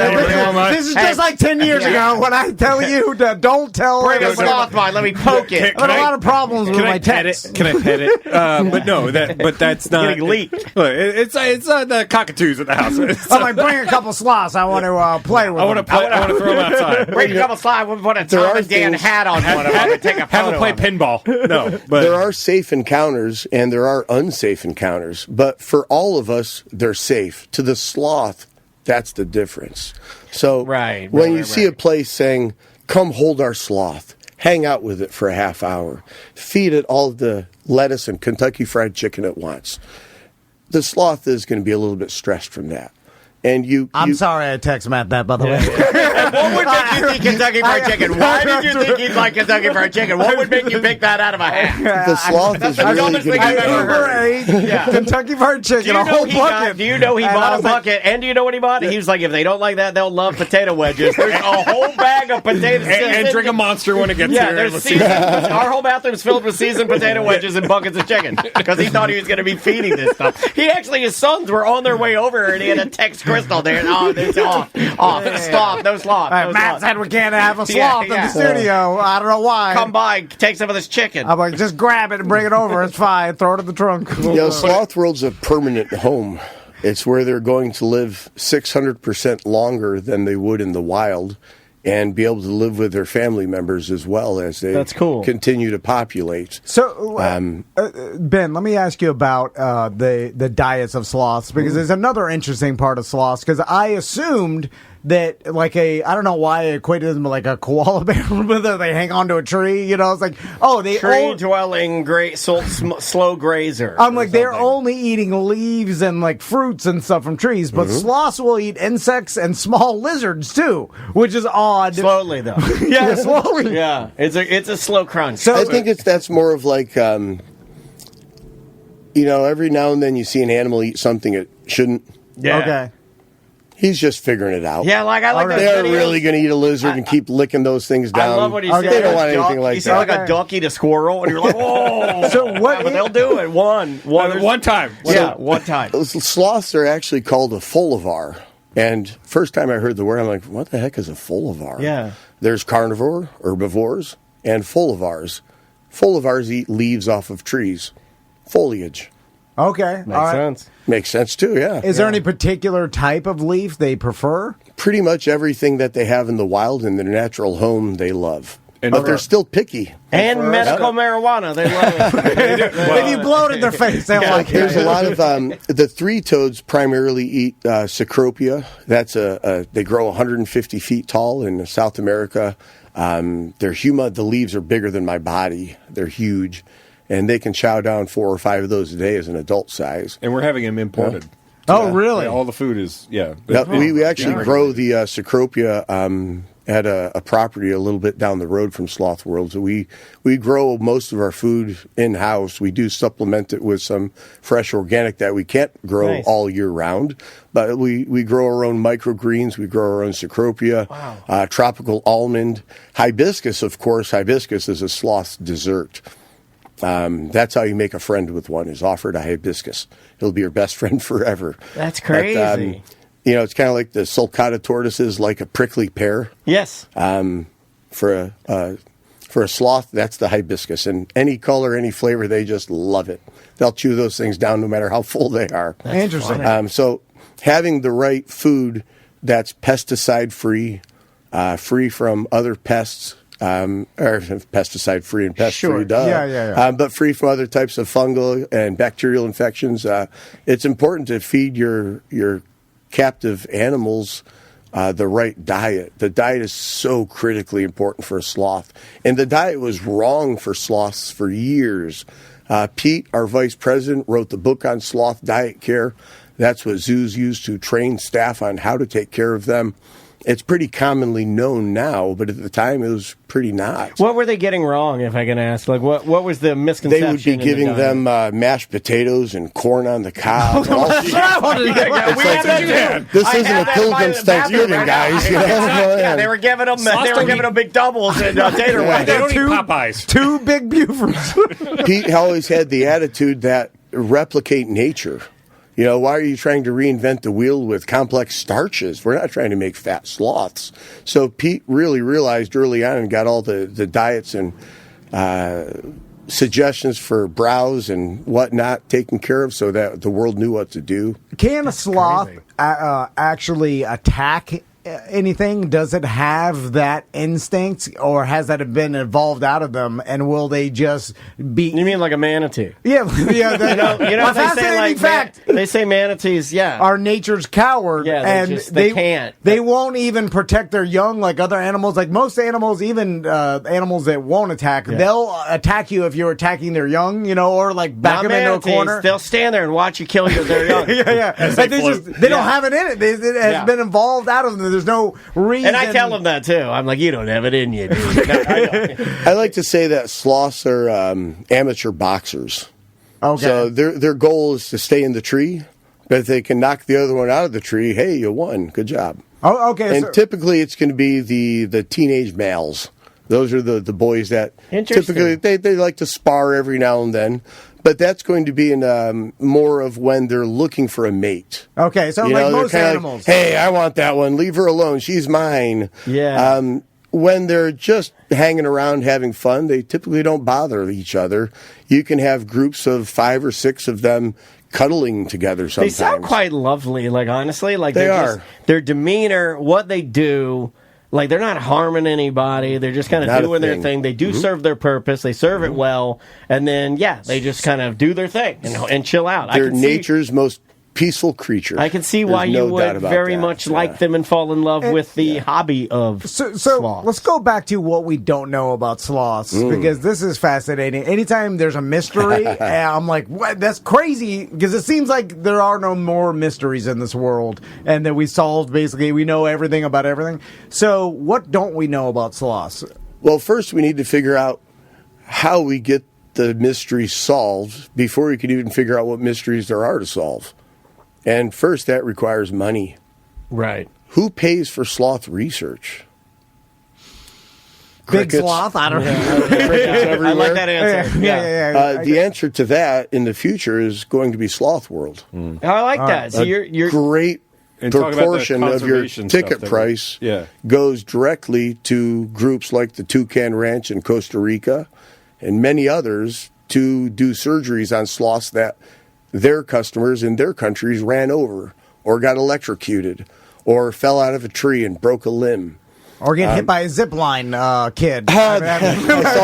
this is just like 10 years ago when I tell you to don't tell bring a everybody. sloth by. Let me poke it. I had a lot of problems with Can my I pet text. it? Can I pet it? But no, that's not. Getting leaked. Look, it's the cockatoos at the house. I'm like, bring a couple sloths. I want to play with I want them. to throw them outside. Bring a couple slides. We'll put a There Tom are and Dan things- hat on one of them and take a Have photo them play of it. pinball. No, but There are safe encounters and there are unsafe encounters, but for all of us, they're safe. To the sloth, that's the difference. So when you see a place saying, come hold our sloth, hang out with it for a half hour, feed it all the lettuce and Kentucky Fried Chicken it wants, the sloth is going to be a little bit stressed from that. And I'm sorry I text Matt that, by the way. What would make you think Kentucky Fried Chicken? Why did you think he'd like Kentucky Fried Chicken? What would make you pick that out of a hat? The sloth is really going to be I've ever heard. Kentucky Fried Chicken, a whole bucket. Do you know he And I bought a was like, bucket? And do you know what he bought? He was like, if they don't like that, they'll love potato wedges. There's a whole bag of potatoes. and drink a Monster when it gets Yeah, here. there's our whole bathroom's filled with seasoned potato wedges and buckets of chicken because he thought he was going to be feeding this stuff. His sons were on their way over and he had to text Crystal there. Oh, it's off, stop, no sloth. All right, no Matt sloth. said we can't have a sloth in yeah. the studio. I don't know why. Come by, take some of this chicken. I'm like, just grab it and bring it over. It's fine. Throw it in the trunk. Sloth World's a permanent home. It's where they're going to live 600% longer than they would in the wild and be able to live with their family members as well as they continue to populate. So, Ben, let me ask you about the diets of sloths, because there's another interesting part of sloths, because I assumed that I don't know why I equated them to like a koala bear, whether they hang onto a tree, it's like, tree-dwelling, slow grazer. I'm like, they're only eating leaves and like fruits and stuff from trees, but sloths will eat insects and small lizards too, which is odd. Slowly, though. Yeah, slowly. Yeah, it's a slow crunch. So I think that's more of like, every now and then you see an animal eat something it shouldn't. Yeah. Okay. He's just figuring it out. Yeah, like I like those They're videos. really going to eat a lizard and keep licking those things down. I love what he said. They don't want anything like He said that. like a duck eat a squirrel, and you're like, whoa. So what? But they'll do it one time. Yeah, one time. Sloths are actually called a folivar. And first time I heard the word, I'm like, what the heck is a folivar? Yeah. There's carnivore, herbivores, and folivars. Folivars eat leaves off of trees, foliage. Okay. Makes sense. Makes sense too, yeah. Is there any particular type of leaf they prefer? Pretty much everything that they have in the wild in their natural home, they love. And But for- they're still picky. And medical marijuana, they love it. If you blow it in their face, they don't like it. There's a lot of the three toads primarily eat cecropia. That's they grow 150 feet tall in South America. The leaves are bigger than my body. They're huge, and they can chow down 4 or 5 of those a day as an adult size. And we're having them imported. Oh, really? Yeah, all the food is, No, we actually grow the cecropia at a property a little bit down the road from Sloth World. So we grow most of our food in-house. We do supplement it with some fresh organic that we can't grow all year round. But we grow our own microgreens. We grow our own cecropia, tropical almond. Hibiscus, of course. Hibiscus is a sloth's dessert. That's how you make a friend with one, is offer a hibiscus. He'll be your best friend forever. That's crazy. But, it's kind of like the sulcata tortoises, like a prickly pear. Yes. For a sloth, that's the hibiscus. And any color, any flavor, they just love it. They'll chew those things down no matter how full they are. Interesting. So having the right food that's pesticide-free, free from other pests, or pesticide-free and pest-free, Sure. duh. Yeah. But free from other types of fungal and bacterial infections. It's important to feed your captive animals the right diet. The diet is so critically important for a sloth. And the diet was wrong for sloths for years. Pete, our vice president, wrote the book on sloth diet care. That's what zoos use to train staff on how to take care of them. It's pretty commonly known now, but at the time it was pretty not. What were they getting wrong, if I can ask? Like, what was the misconception? They would be giving them mashed potatoes and corn on the cob. This isn't a Pilgrim's Thanksgiving, guys. You know? Yeah, they were giving them big doubles and tater They white. don't eat Popeyes. 2 big Bufors. Pete always had the attitude that replicate nature. Why are you trying to reinvent the wheel with complex starches? We're not trying to make fat sloths. So Pete really realized early on and got all the diets and suggestions for browse and whatnot taken care of so that the world knew what to do. Can a sloth actually attack anything? Does it have that instinct, or has that been evolved out of them? And will they just be? You mean like a manatee? Yeah. A fascinating fact. They say manatees, are nature's coward, and they can't. They won't even protect their young like other animals. Like most animals, even animals that won't attack, they'll attack you if you're attacking their young, or like back them into a corner. They'll stand there and watch you kill their young. Like they don't have it in it. It has been evolved out of them. There's no reason. And I tell them that too. I'm like, you don't have it in you, dude. No, I like to say that sloths are amateur boxers. Okay. So their goal is to stay in the tree, but if they can knock the other one out of the tree, hey, you won. Good job. Oh, okay. And typically it's going to be the teenage males. Those are the boys that typically they like to spar every now and then. But that's going to be in more of when they're looking for a mate. Okay, so like most animals. Like, hey, I want that one. Leave her alone. She's mine. Yeah. When they're just hanging around having fun, they typically don't bother each other. You can have groups of 5 or 6 of them cuddling together sometimes. They sound quite lovely, like honestly. Like they are. Their demeanor, what they do. Like, they're not harming anybody. They're just kind of doing their thing. They do serve their purpose. They serve it well. And then, they just kind of do their thing and chill out. They're nature's most peaceful creature. I can see why you would very much like them and fall in love with the hobby of sloths. Let's go back to what we don't know about sloths, because this is fascinating. Anytime there's a mystery, I'm like, what? That's crazy, because it seems like there are no more mysteries in this world, and that we solved, basically, we know everything about everything. So what don't we know about sloths? Well, first we need to figure out how we get the mystery solved before we can even figure out what mysteries there are to solve. And first, that requires money. Right. Who pays for sloth research? Big Crickets. sloth? I don't know. Crickets I everywhere. like that answer. Yeah. The answer to that in the future is going to be Sloth World. I like that. So you're Great And talk about the proportion of your conservation stuff ticket that we- price Yeah. goes directly to groups like the Toucan Ranch in Costa Rica and many others to do surgeries on sloths that their customers in their countries ran over or got electrocuted or fell out of a tree and broke a limb. Or get hit by a zip line kid. I saw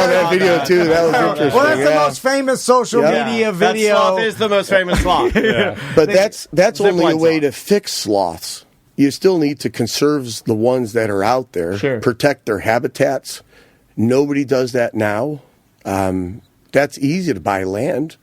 that video too. That was interesting. Well, that's the Yeah. most famous social media That video. sloth is the most famous sloth. But that's only a line way sloth. to fix sloths. You still need to conserve the ones that are out there, Sure. protect their habitats. Nobody does that now. That's easy to buy land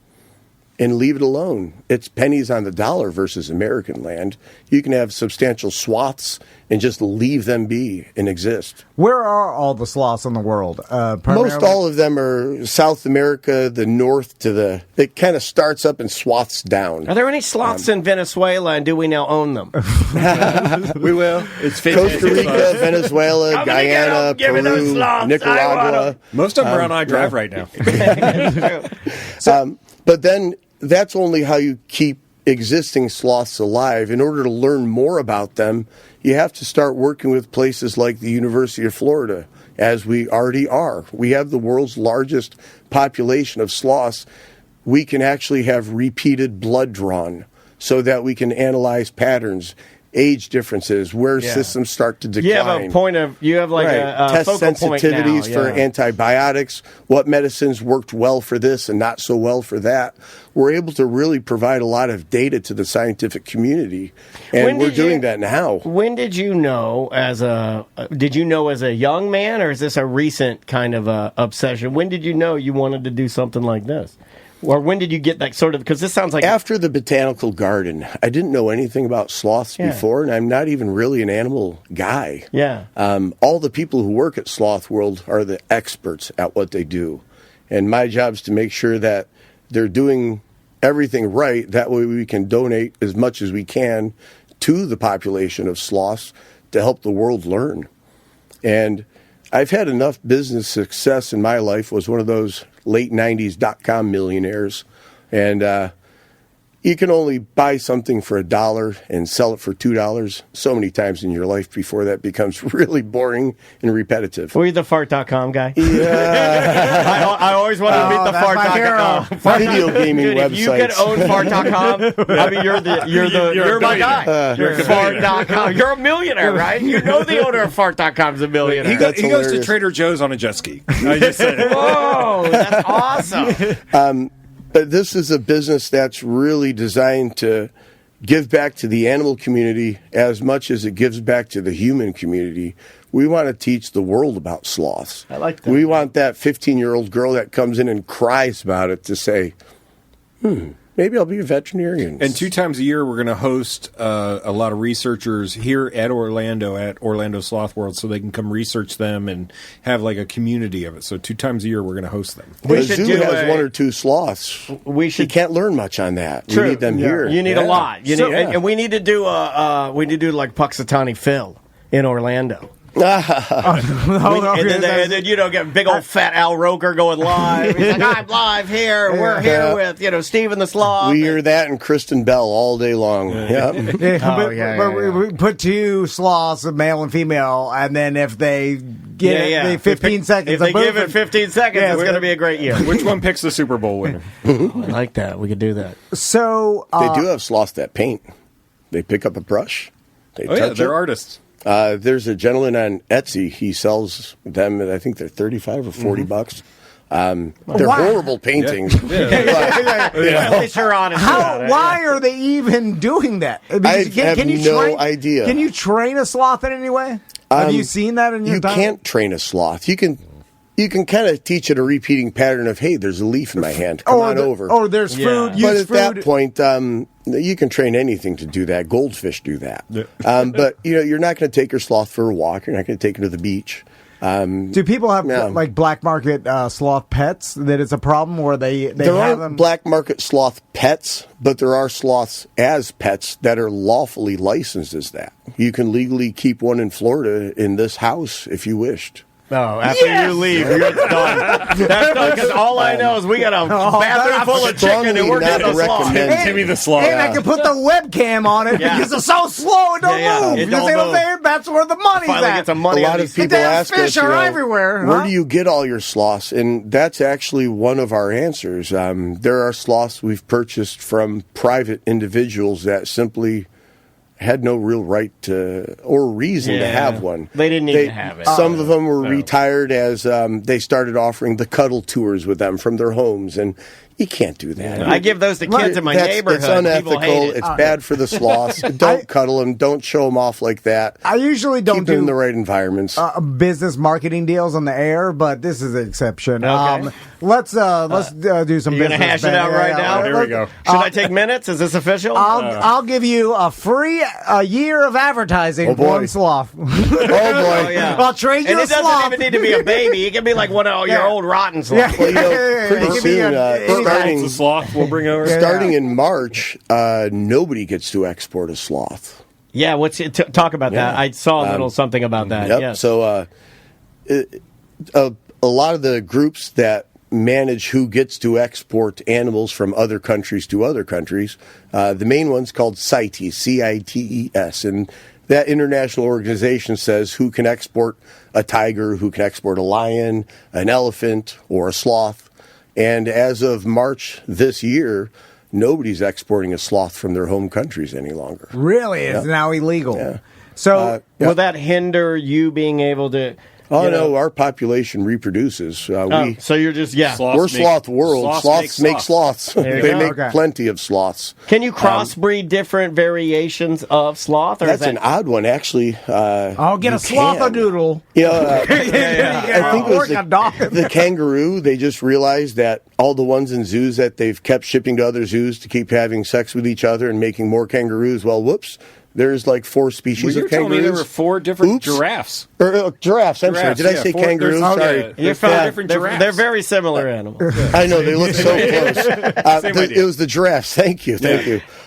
and leave it alone. It's pennies on the dollar versus American land. You can have substantial swaths and just leave them be and exist. Where are all the sloths in the world? Most Primarily- all of them are South America, the north to the... It kind of starts up and swaths down. Are there any sloths in Venezuela, and do we now own them? We will. It's Costa Rica, Venezuela, I'm gonna get Guyana, 'em. Give me those Peru, sloths. I want Nicaragua. 'em. Most of them are on iDrive right now. But then that's only how you keep existing sloths alive. In order to learn more about them, you have to start working with places like the University of Florida, as we already are. We have the world's largest population of sloths. We can actually have repeated blood drawn so that we can analyze patterns, age differences, where systems start to decline. You have a point of. You have like Right. a Test focal point sensitivities now, for yeah. antibiotics, what medicines worked well for this and not so well for that. We're able to really provide a lot of data to the scientific community, and When we're did you- doing that now. When did you know as a young man, or is this a recent kind of obsession? When did you know you wanted to do something like this? Or when did you get that sort of, because this sounds like After the botanical garden, I didn't know anything about sloths Yeah. before, and I'm not even really an animal guy. Yeah. All the people who work at Sloth World are the experts at what they do. And my job is to make sure that they're doing everything right. That way we can donate as much as we can to the population of sloths to help the world learn. And I've had enough business success in my life. Was one of those late 90s .com millionaires. And you can only buy something for $1 and sell it for $2 so many times in your life before that becomes really boring and repetitive. were you the fart.com guy? Yeah. I always wanted to meet the that's my fart.com. Video gaming Dude, if you could websites. own fart.com, I mean, you're my guy. You're a Fart.com. You're a millionaire, right? You know the owner of fart.com is a millionaire. He That's goes to hilarious. Trader Joe's on a jet ski. I just said it. Whoa, that's awesome. But this is a business that's really designed to give back to the animal community as much as it gives back to the human community. We want to teach the world about sloths. I like that. We want that 15-year-old girl that comes in and cries about it to say, maybe I'll be a veterinarian. And 2 times a year, we're going to host a lot of researchers here at Orlando Sloth World, so they can come research them and have like a community of it. So 2 times a year, we're going to host them. the we should zoo do has a- 1 or 2 sloths. We You should can't learn much on that. True. We need them here. You need a lot. You So- need, and we need to do like Puxatawny Phil in Orlando. And then get big old fat Al Roker going live. He's like, I'm live here. We're here with Stephen the Sloth. We hear that and Kristen Bell all day long. Yeah. We put 2 sloths, a male and female, and then if they get the 15 seconds, If they of give it movement- 15 seconds, Yeah, it's going to be a great year. Which one picks the Super Bowl winner? I like that. We could do that. So They do have sloths that paint. They pick up a brush. They Oh, yeah, touch they're it. artists. There's a gentleman on Etsy. He sells them, and I think they're $35 or $40. They're Wow. horrible paintings. At least you're honest about it. Why are they even doing that? I have no idea. Can you train a sloth in any way? Have you seen that in your You time? can't train a sloth. You can kind of teach it a repeating pattern of, hey, there's a leaf in my hand. Come on over. Oh, there's food. But Use at food. that point, you can train anything to do that. Goldfish do that. But you're not going to take your sloth for a walk. You're not going to take her to the beach. Do people have like black market sloth pets that it's a problem where they there have aren't them? black market sloth pets, but there are sloths as pets that are lawfully licensed as that. You can legally keep one in Florida in this house if you wished. No, after you leave, you're done. That's done, because all I know is we got a bathroom full of chicken and we're getting a sloth. Give me the sloth. And I can put the webcam on it because it's so slow it don't move. It You don't see what I'm move. saying? That's where the money's Finally at. get some money. A lot of people damn ask fish us, are everywhere, where huh? do you get all your sloths? And that's actually one of our answers. There are sloths we've purchased from private individuals that simply had no real right to or reason to have one. They didn't need to have it. Some of them were retired as they started offering the cuddle tours with them from their homes, and you can't do that. I give those to kids in my neighborhood. It's People unethical. hate it. It's bad for the sloths. Don't cuddle them. Don't show them off like that. I usually don't Keep them in the do right environments. business marketing deals on the air, but this is an exception. Okay. Let's do some. You're business. going to hash it out right now? Here we go. Should I take minutes? Is this official? I'll give you a year of advertising Oh, for boy. one sloth. Oh boy! yeah. I'll trade you And a it doesn't sloth. even need to be a baby. It can be like one of your old rotten sloths. Well, you know, pretty Give me soon, It's a sloth we'll bring over. starting in March, nobody gets to export a sloth. Yeah, talk about that. Yeah. I saw a little something about that. Yep. Yes. So, a lot of the groups that manage who gets to export animals from other countries to other countries, the main one's called CITES, CITES, and that international organization says who can export a tiger, who can export a lion, an elephant, or a sloth. And as of March this year, nobody's exporting a sloth from their home countries any longer. Really, it's now illegal. Yeah. So Will that hinder you being able to? Oh, you know- no, our population reproduces. So you're just We're sloth world. Sloths make sloths. you They go. make Okay. plenty of sloths. Can you crossbreed different variations of sloth? Or That's is that an odd one, actually. I'll get a slothadoodle. Yeah, I think it was the kangaroo. They just realized that all the ones in zoos that they've kept shipping to other zoos to keep having sex with each other and making more kangaroos. Well, whoops. There's like 4 species Well, you were of telling me kangaroos. there were 4 different Oops. giraffes. Or, giraffes. I'm sorry. Giraffes, Did I yeah, say 4 kangaroos? there's- Sorry. yeah, You're there's fine. 4 different They're giraffes. very similar animals. I know they look so close. idea. It was the giraffes. Thank you.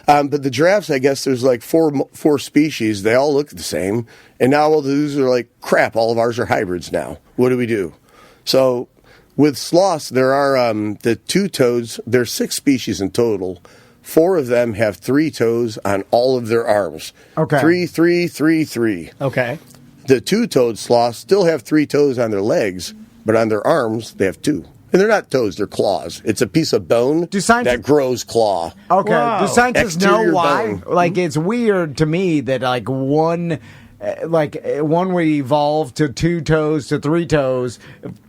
But the giraffes, I guess, there's like four species. They all look the same, and now all the zoos are like, crap. All of ours are hybrids now. What do we do? So with sloths, there are the 2 toads. There's 6 species in total. 4 of them have 3 toes on all of their arms. Okay. 3, 3, 3, 3. Okay. The 2-toed sloths still have 3 toes on their legs, but on their arms they have 2. And they're not toes; they're claws. It's a piece of bone that grows claw. Okay. Wow. Do scientists know Exterior why? bone. Like, it's weird to me that one would evolve to 2 toes to 3 toes,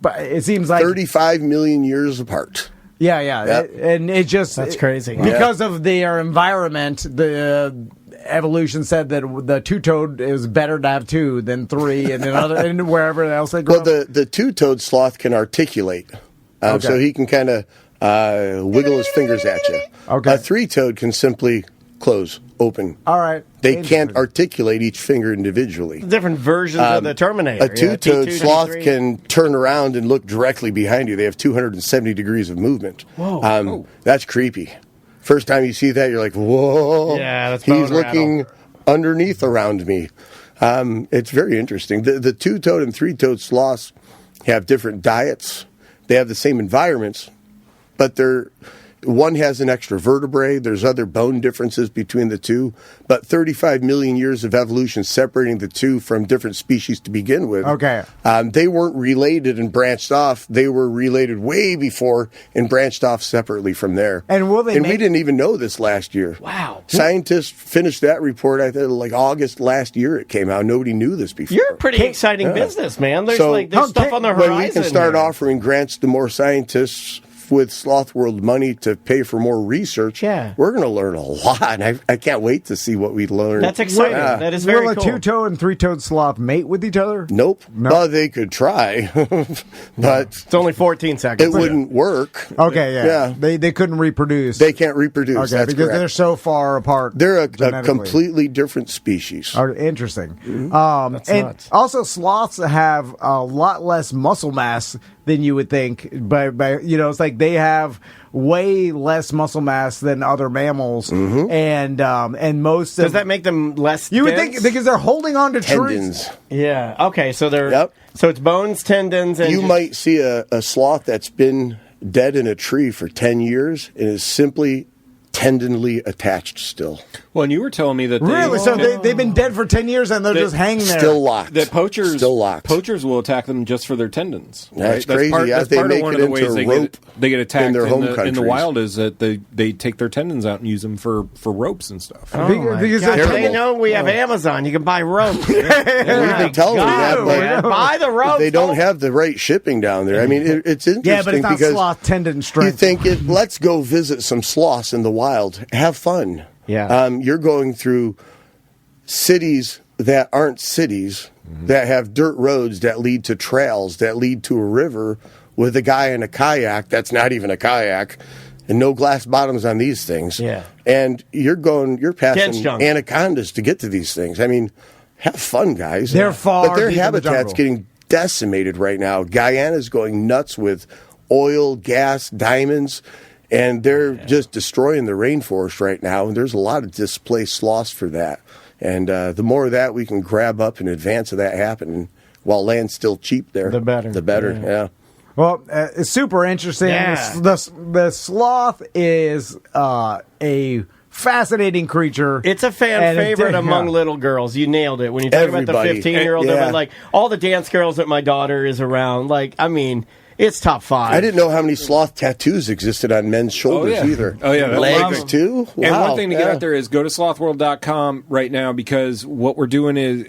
but it seems like 35 million years apart. Yeah. Yep. And it just That's crazy. because of their environment. The evolution said that the 2-toed is better to have 2 than 3, and then and wherever else they grow. Well, the 2-toed sloth can articulate, so he can kind of wiggle his fingers at you. Okay. A 3-toed can simply close, open. All right. They can't articulate each finger individually. Different versions of the Terminator. A 2-toed T2, sloth T3. can turn around and look directly behind you. They have 270 degrees of movement. Whoa. That's creepy. First time you see that, you're like, whoa. Yeah, that's He's bone looking underneath around me. It's very interesting. The 2-toed and 3-toed sloths have different diets. They have the same environments, but one has an extra vertebrae. There's other bone differences between the two, but 35 million years of evolution separating the two from different species to begin with. Okay. They weren't related and branched off. They were related way before and branched off separately from there. And will they we didn't even know this last year. Wow. Scientists finished that report, I think, like August last year it came out. Nobody knew this before. You're a pretty exciting business, man. There's So, there's stuff on the horizon. when we can start here. offering grants to more scientists with Sloth World money to pay for more research, we're going to learn a lot. I can't wait to see what we learn. That's exciting. That is very Will cool. a two-toed and three-toed sloth mate with each other? Nope. No. Well, they could try, but It's only 14 seconds. it wouldn't work. Okay, yeah. They couldn't reproduce. They can't reproduce. Okay, That's because correct. they're so far apart. They're a genetically. completely different species. Interesting. That's And nuts. also, sloths have a lot less muscle mass than you would think. By it's like they have way less muscle mass than other mammals, and most Does of that make them less you would dense? think because they're holding on to Tendons. trees. Yeah. Okay, so they're... Yep. So it's bones, tendons, and... You might see a sloth that's been dead in a tree for 10 years and is simply tendonly attached still. Well, and you were telling me that they, Really? So they've been dead for 10 years and they're just hanging there. Still locked. that poachers Still locked. poachers will attack them just for their tendons. That's right? crazy. Yeah, That's they part make of one it of the into ways a rope they get attacked in their home in the countries. wild is that they take their tendons out and use them for ropes and stuff. Because God, they're- they know we have Amazon. You can buy ropes. We've been telling them that, man. but Buy the ropes. they don't have the right shipping down there. I mean, it's interesting yeah, but it's not because sloth tendon you strength. think let's go visit some sloths in the wild. Have fun. Yeah. You're going through cities that aren't cities, that have dirt roads that lead to trails, that lead to a river with a guy in a kayak that's not even a kayak, and no glass bottoms on these things. Yeah. And you're passing Kids jump. anacondas to get to these things. I mean, have fun, guys. They're far But their deep in the habitat's jungle. getting decimated right now. Guyana's going nuts with oil, gas, diamonds. And they're just destroying the rainforest right now, and there's a lot of displaced sloths for that. And the more of that we can grab up in advance of that happening, while land's still cheap there, The better. The better, yeah. Well, it's super interesting. Yeah. The sloth is a fascinating creature. It's a fan And favorite yeah. among little girls. You nailed it. When you talk about the Everybody. 15-year-old, Yeah. like all the dance girls that my daughter is around, like, I mean, it's top 5. I didn't know how many sloth tattoos existed on men's shoulders yeah. either. Oh, yeah, that's Legs, awesome. too? And Wow. one thing to get out there is go to slothworld.com right now, because what we're doing is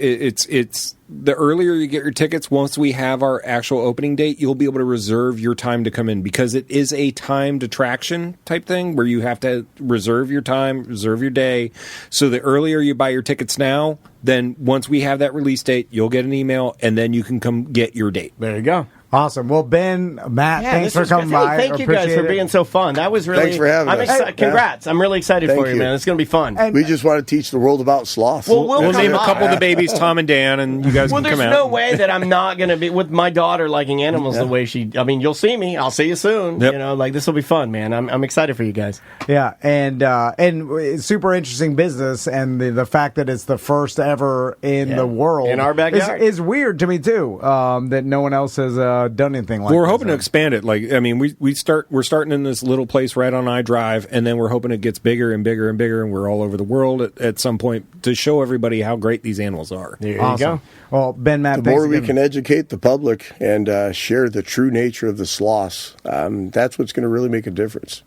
it's the earlier you get your tickets, once we have our actual opening date, you'll be able to reserve your time to come in, because it is a timed attraction type thing where you have to reserve your time, reserve your day. So the earlier you buy your tickets now, then once we have that release date, you'll get an email and then you can come get your date. There you go. Awesome. Well, Ben, Matt, Yeah, thanks this for was coming good. Hey, by. thank you guys Appreciate for it. being so fun. That was really... Thanks for having us. Excited. Congrats. I'm really excited Thank for you, you. man. It's going to be fun. And- We just want to teach the world about sloths. Well, we'll We'll come name a by. couple of the babies Tom and Dan, and you guys Well, can come there's out. no way that I'm not going to be with my daughter liking animals the way she. I mean, you'll see me. I'll see you soon. Yep. You know, like this will be fun, man. I'm excited for you guys. Yeah, and it's super interesting business, and the fact that it's the first ever in the world In our backyard. is weird to me too. That no one else has done anything like. Well, we're this. hoping to expand it. Like, I mean, we're starting in this little place right on iDrive, and then we're hoping it gets bigger and bigger and bigger, and we're all over the world at some point to show everybody how great these animals are. There Awesome. you go. Well, Ben, Matt, The thanks more we again. can educate the public and share the true nature of the sloths, that's what's going to really make a difference.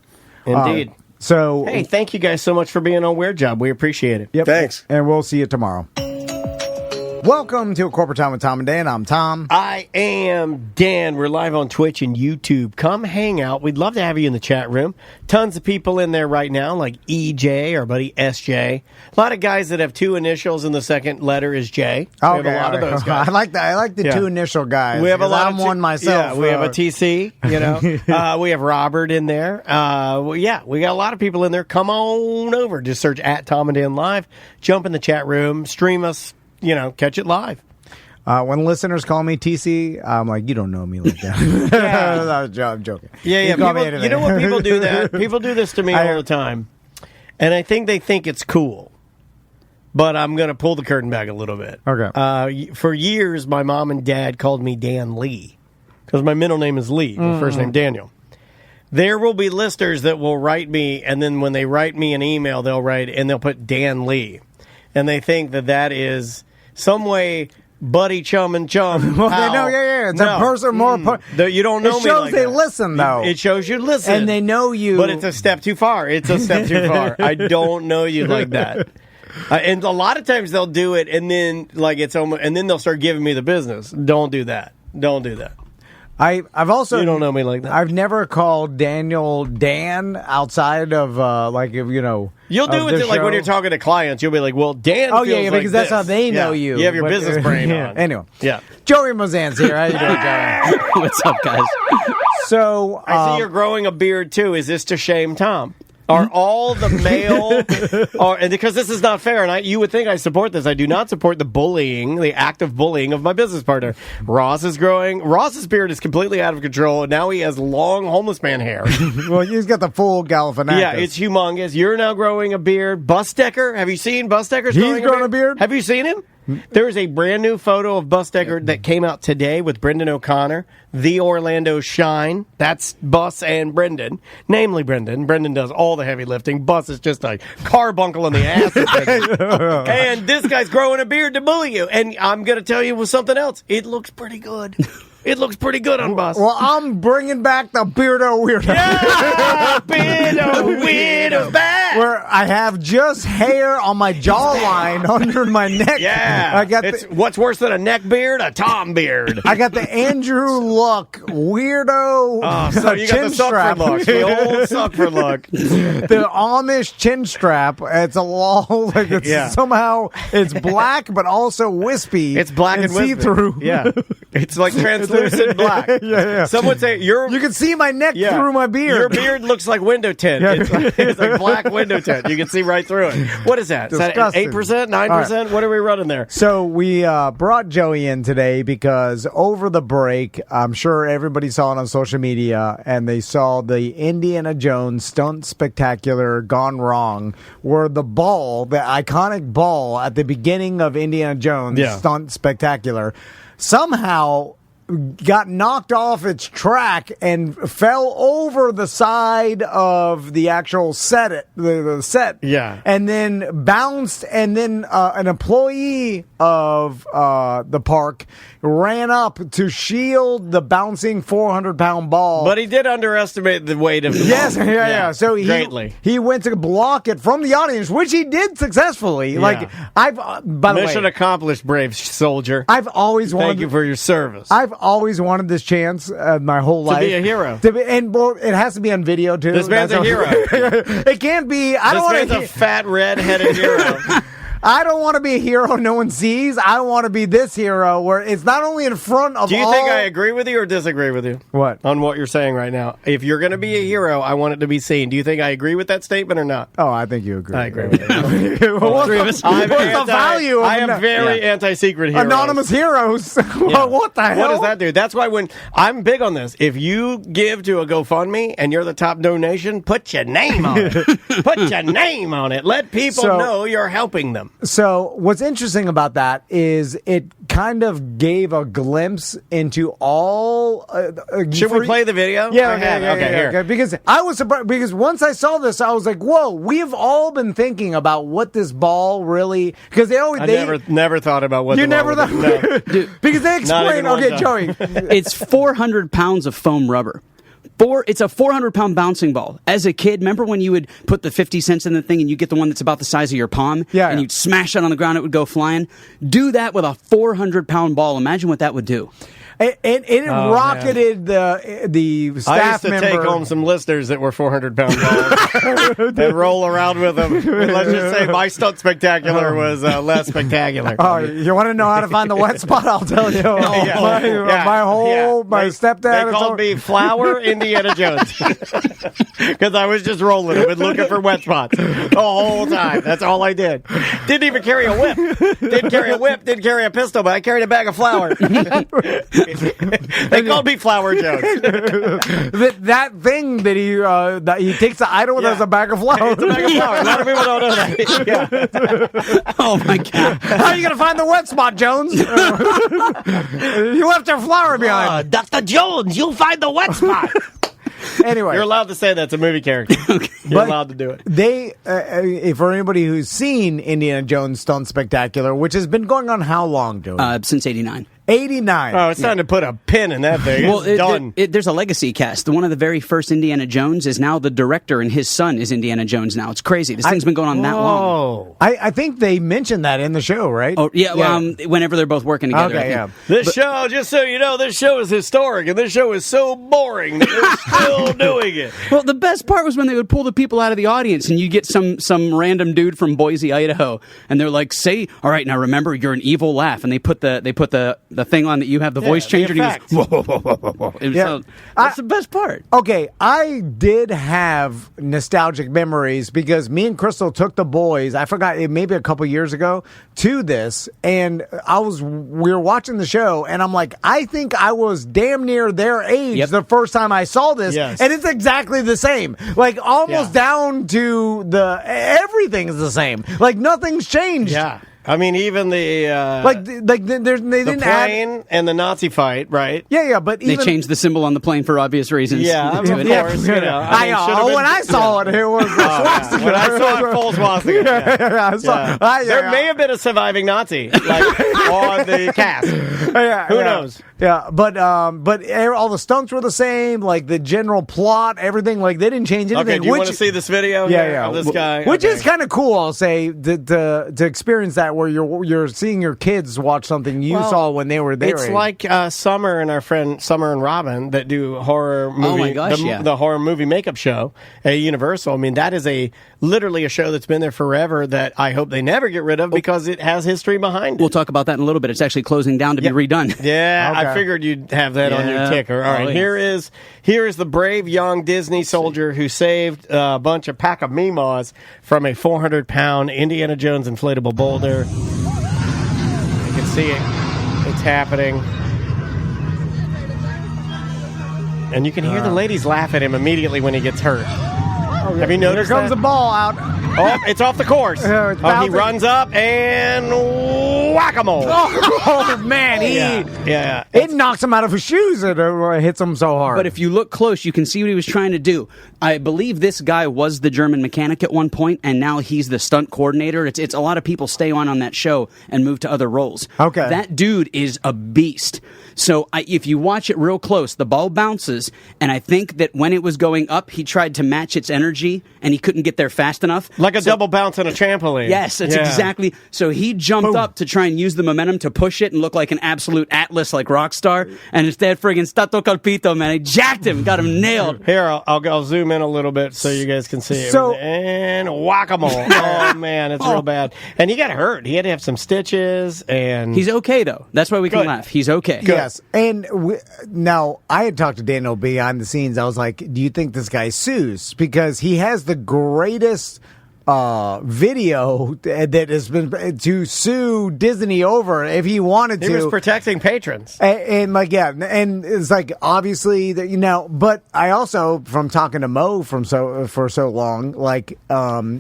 Indeed. So, Hey, thank you guys so much for being on Weird Job. We appreciate it. yep, Thanks. and we'll see you tomorrow. Welcome to A Corporate Time with Tom and Dan. I'm Tom. I am Dan. We're live on Twitch and YouTube. Come hang out. We'd love to have you in the chat room. Tons of people in there right now, like EJ, our buddy SJ. A lot of guys that have 2 initials and the second letter is J. We have a lot of those guys. I like that. I like the Yeah. 2 initial guys. We have a 'cause lot I'm of one myself. Yeah, we have a TC. You know, we have Robert in there. We got a lot of people in there. Come on over. Just search at Tom and Dan Live. Jump in the chat room. Stream us. You know, catch it live. When listeners call me TC, I'm like, you don't know me like that. I'm joking. Yeah. You call me People, anything. you know what people do that? People do this to me I- all the time, and I think they think it's cool. But I'm going to pull the curtain back a little bit. Okay. For years, my mom and dad called me Dan Lee because my middle name is Lee, my first name Daniel. There will be listeners that will write me, and then when they write me an email, they'll put Dan Lee, and they think that is some way buddy, chum, and chum. Well, pal. they know, yeah. It's No. a person more. You don't know It me shows like they that. listen, though. It shows you listen. And they know you. But it's a step too far. It's a step too far. I don't know you like that. And a lot of times they'll do it, and then it's almost, and then they'll start giving me the business. Don't do that. Don't do that. I've also You don't know me like that. I've never called Daniel Dan outside of You'll do of it the like when show. you're talking to clients. You'll be like, "Well, Dan." Oh feels yeah, like because that's this. how they know Yeah. you. You have your But- business brain on. Anyway, Yeah. Joey Mozan's here. How you doing, Joey? What's up, guys? So I see you're growing a beard too. Is this to shame Tom? Are all the male, and because this is not fair, and you would think I support this. I do not support the bullying, the act of bullying of my business partner. Ross is growing. Ross's beard is completely out of control, and now he has long homeless man hair. well, he's got the full Galifianakis. Yeah, it's humongous. You're now growing a beard. Busdecker, have you seen Busdecker's He's growing a beard? Have you seen him? There is a brand new photo of Busdecker that came out today with Brendan O'Connor, the Orlando Shine. That's Bus and Brendan, namely Brendan. Brendan does all the heavy lifting. Bus is just a carbuncle in the ass of Brendan. And this guy's growing a beard to bully you. And I'm going to tell you with something else. It looks pretty good. It looks pretty good on Bus. Well, I'm bringing back the Beardo Weirdo. Yeah, Beardo Weirdo's back. Where I have just hair on my jawline under my neck. Yeah, I got what's worse than a neck beard? A Tom beard. I got the Andrew Luck weirdo. Oh, so you got chin the strap. sucker look, the old sucker look. The Amish chin strap. It's a long, like it's somehow it's black but also wispy. It's black and see through. Yeah, it's like translucent black. Yeah. Some would say you can see my neck through my beard. Your beard looks like window tint. It's like black window tint. You can see right through it. What is that? Disgusting. Is that 8%, 9%? What are we running there? So we brought Joey in today because over the break, I'm sure everybody saw it on social media, and they saw the Indiana Jones stunt spectacular gone wrong, where the ball, the iconic ball at the beginning of Indiana Jones stunt spectacular, somehow got knocked off its track and fell over the side of the actual set, the set. Yeah. And then bounced, and then an employee of the park ran up to shield the bouncing 400-pound ball. But he did underestimate the weight of the ball. Yeah. So greatly. he went to block it from the audience, which he did successfully. Yeah. Like by the way, Mission accomplished, brave soldier. I've always wanted. Thank you for your service. I've always wanted this chance my whole life. To be a hero. And it has to be on video, too. This man's a hero. It can't be. I don't want This man's a fat, red-headed hero. I don't want to be a hero no one sees. I want to be this hero where it's not only in front of Do you think I agree with you or disagree with you? What? On what you're saying right now. If you're going to be a hero, I want it to be seen. Do you think I agree with that statement or not? Oh, I think you agree. I agree with it. What's the value of I am very anti-secret heroes. anonymous heroes? What the hell? What does that do? That's why when I'm big on this, if you give to a GoFundMe and you're the top donation, put your name on it. Put your name on it. Let people know you're helping them. So what's interesting about that is it kind of gave a glimpse into all. Should we play the video? Yeah, here. Because I was surprised. Because once I saw this, I was like, "Whoa!" We've all been thinking about what this ball really. Because they always. Never thought about what you the never ball thought. was. No. Because they explain. Okay, Joey. It's 400 pounds of foam rubber. It's a 400-pound bouncing ball. As a kid, remember when you would put the 50 cents in the thing and you get the one that's about the size of your palm? And you'd smash it on the ground, it would go flying? Do that with a 400-pound ball. Imagine what that would do. It rocketed the staff I used to member. take home some listeners that were 400-pound balls and roll around with them. Let's just say my stunt spectacular was less spectacular. Oh, you want to know how to find the wet spot? I'll tell you. My stepdad. They called me Flower Indiana Jones because I was just rolling them and looking for wet spots the whole time. That's all I did. Didn't even carry a whip. Didn't carry a pistol, but I carried a bag of flour. They called me Flower Jones. that thing that he takes the idol with as a bag of flour. It's a bag of flour. A lot of people don't know that. Oh my God! How are you going to find the wet spot, Jones? You left your flour behind. Dr. Jones, you'll find the wet spot. Anyway, you're allowed to say that's a movie character. You're allowed to do it. They, for anybody who's seen Indiana Jones Stunt Spectacular, which has been going on how long, Joey? Since '89. '89. Oh, it's time to put a pin in that thing. It's done. There's a legacy cast. One of the very first Indiana Jones is now the director, and his son is Indiana Jones now. It's crazy. This thing's been going on that long. I think they mentioned that in the show, right? Oh, yeah. Whenever they're both working together. Okay, yeah. This show, just so you know, this show is historic, and this show is so boring that they're still doing it. Well, the best part was when they would pull the people out of the audience, and you get some random dude from Boise, Idaho, and they're like, "Say, all right, now remember, you're an evil laugh," and they put the thing on that you have the voice changer, and he goes, "Whoa, whoa, whoa, whoa, whoa, whoa." So, that's the best part. Okay, I did have nostalgic memories because me and Crystal took the boys, I forgot, maybe a couple years ago, to this, and we were watching the show, and I'm like, I think I was damn near their age the first time I saw this, and it's exactly the same. Like, almost down to everything is the same. Like, nothing's changed. Yeah. I mean, even the they didn't plane and the Nazi fight, right? Yeah, but they changed the symbol on the plane for obvious reasons. Yeah, of course. When I saw it was swastika. When I saw it, full swastika. There may have been a surviving Nazi, like on the cast. Who knows? Yeah, but all the stunts were the same. Like the general plot, everything. Like they didn't change anything. Okay, do you want to see this video? Of this guy, which is kind of cool. I'll say to experience that where you're seeing your kids watch something you saw when they were there. It's like Summer and our friend Summer and Robin that do horror movie. Oh my gosh, the horror movie makeup show at Universal. I mean, that is literally a show that's been there forever that I hope they never get rid of because it has history behind it. We'll talk about that in a little bit. It's actually closing down to be redone. Yeah, okay. I figured you'd have that on your ticker. All right, here is the brave young Disney soldier who saved a pack of Meemaws from a 400-pound Indiana Jones inflatable boulder. You can see it. It's happening. And you can hear the ladies laugh at him immediately when he gets hurt. Have you noticed Here comes that? the ball out. Oh, it's off the course. He runs up and whack-a-mole. Oh, man. It knocks him out of his shoes. It hits him so hard. But if you look close, you can see what he was trying to do. I believe this guy was the German mechanic at one point, and now he's the stunt coordinator. It's a lot of people stay on that show and move to other roles. Okay. That dude is a beast. So if you watch it real close, the ball bounces, and I think that when it was going up, he tried to match its energy, and he couldn't get there fast enough. Like a double bounce on a trampoline. Yes, that's exactly. So he jumped up to try and use the momentum to push it and look like an absolute Atlas, like rock star. And instead, friggin' Stato Calpito, man, he jacked him, got him nailed. Here, I'll zoom in a little bit so you guys can see it. And whack-a-mole. Oh, man, it's real bad. And he got hurt. He had to have some stitches. And he's okay, though. That's why we can laugh. He's okay. Good. Yes. And now, I had talked to Daniel behind the scenes. I was like, do you think this guy sues? Because he has the greatest video that has been to sue Disney over if he wanted to. He was protecting patrons. And it's like, obviously, but I also, from talking to Mo for so long, like,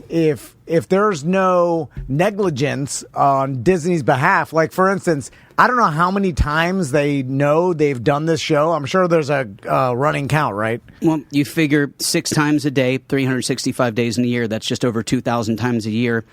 if there's no negligence on Disney's behalf, like, for instance, I don't know how many times they know they've done this show. I'm sure there's a running count, right? Well, you figure 6 times a day, 365 days in a year. That's just over 2,000 times a year.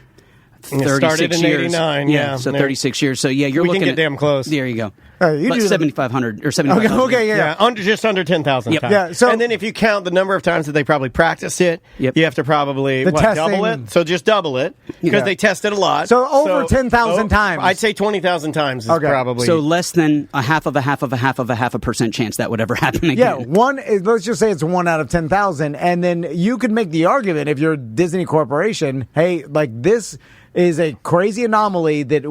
36 started in years. 89, yeah. So 36 years. So, you're looking can at... get damn close. There you go. You About 7,500 or 7,500. Okay, yeah. Just under 10,000 Yep. times. Yeah, so- and then if you count the number of times that they probably practiced it, you have to probably double it. So just double it because they test it a lot. So over 10,000 times. I'd say 20,000 times is probably. So less than a half of a half of a half of a half a % chance that would ever happen again. Yeah, let's just say it's 1 out of 10,000, and then you could make the argument if you're Disney Corporation, hey, like this is a crazy anomaly that's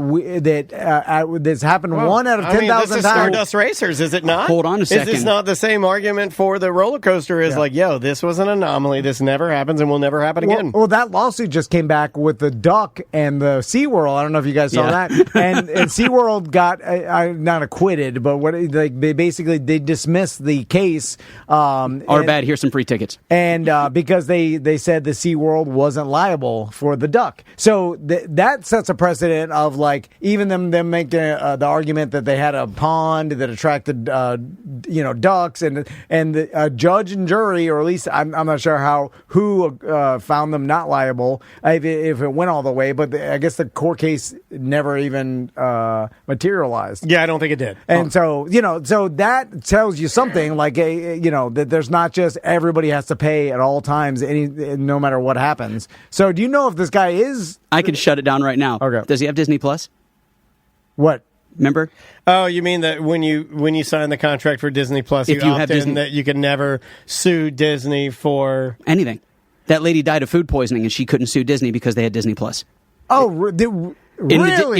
happened 1 out of 10,000 times. This is Stardust Racers, is it not? Hold on a second. Is this not the same argument for the roller coaster? Like, this was an anomaly. This never happens and will never happen again. Well, that lawsuit just came back with the Duck and the SeaWorld. I don't know if you guys saw that. And SeaWorld got not acquitted, but they dismissed the case. Bad. Here's some free tickets. And because they said the SeaWorld wasn't liable for the Duck, so that sets a precedent of like even them making the argument that they had a pond that attracted ducks, and the judge and jury, or at least I'm not sure who found them not liable if it went all the way, but I guess the court case never even materialized. Yeah, I don't think it did. And so that tells you something, like that there's not just everybody has to pay at all times, no matter what happens. So do you know if this guy is? I could shut it down right now. Okay. Does he have Disney Plus? What? Remember? Oh, you mean that when you sign the contract for Disney Plus, If you have Disney, that you can never sue Disney for anything? That lady died of food poisoning, and she couldn't sue Disney because they had Disney Plus. Oh, really?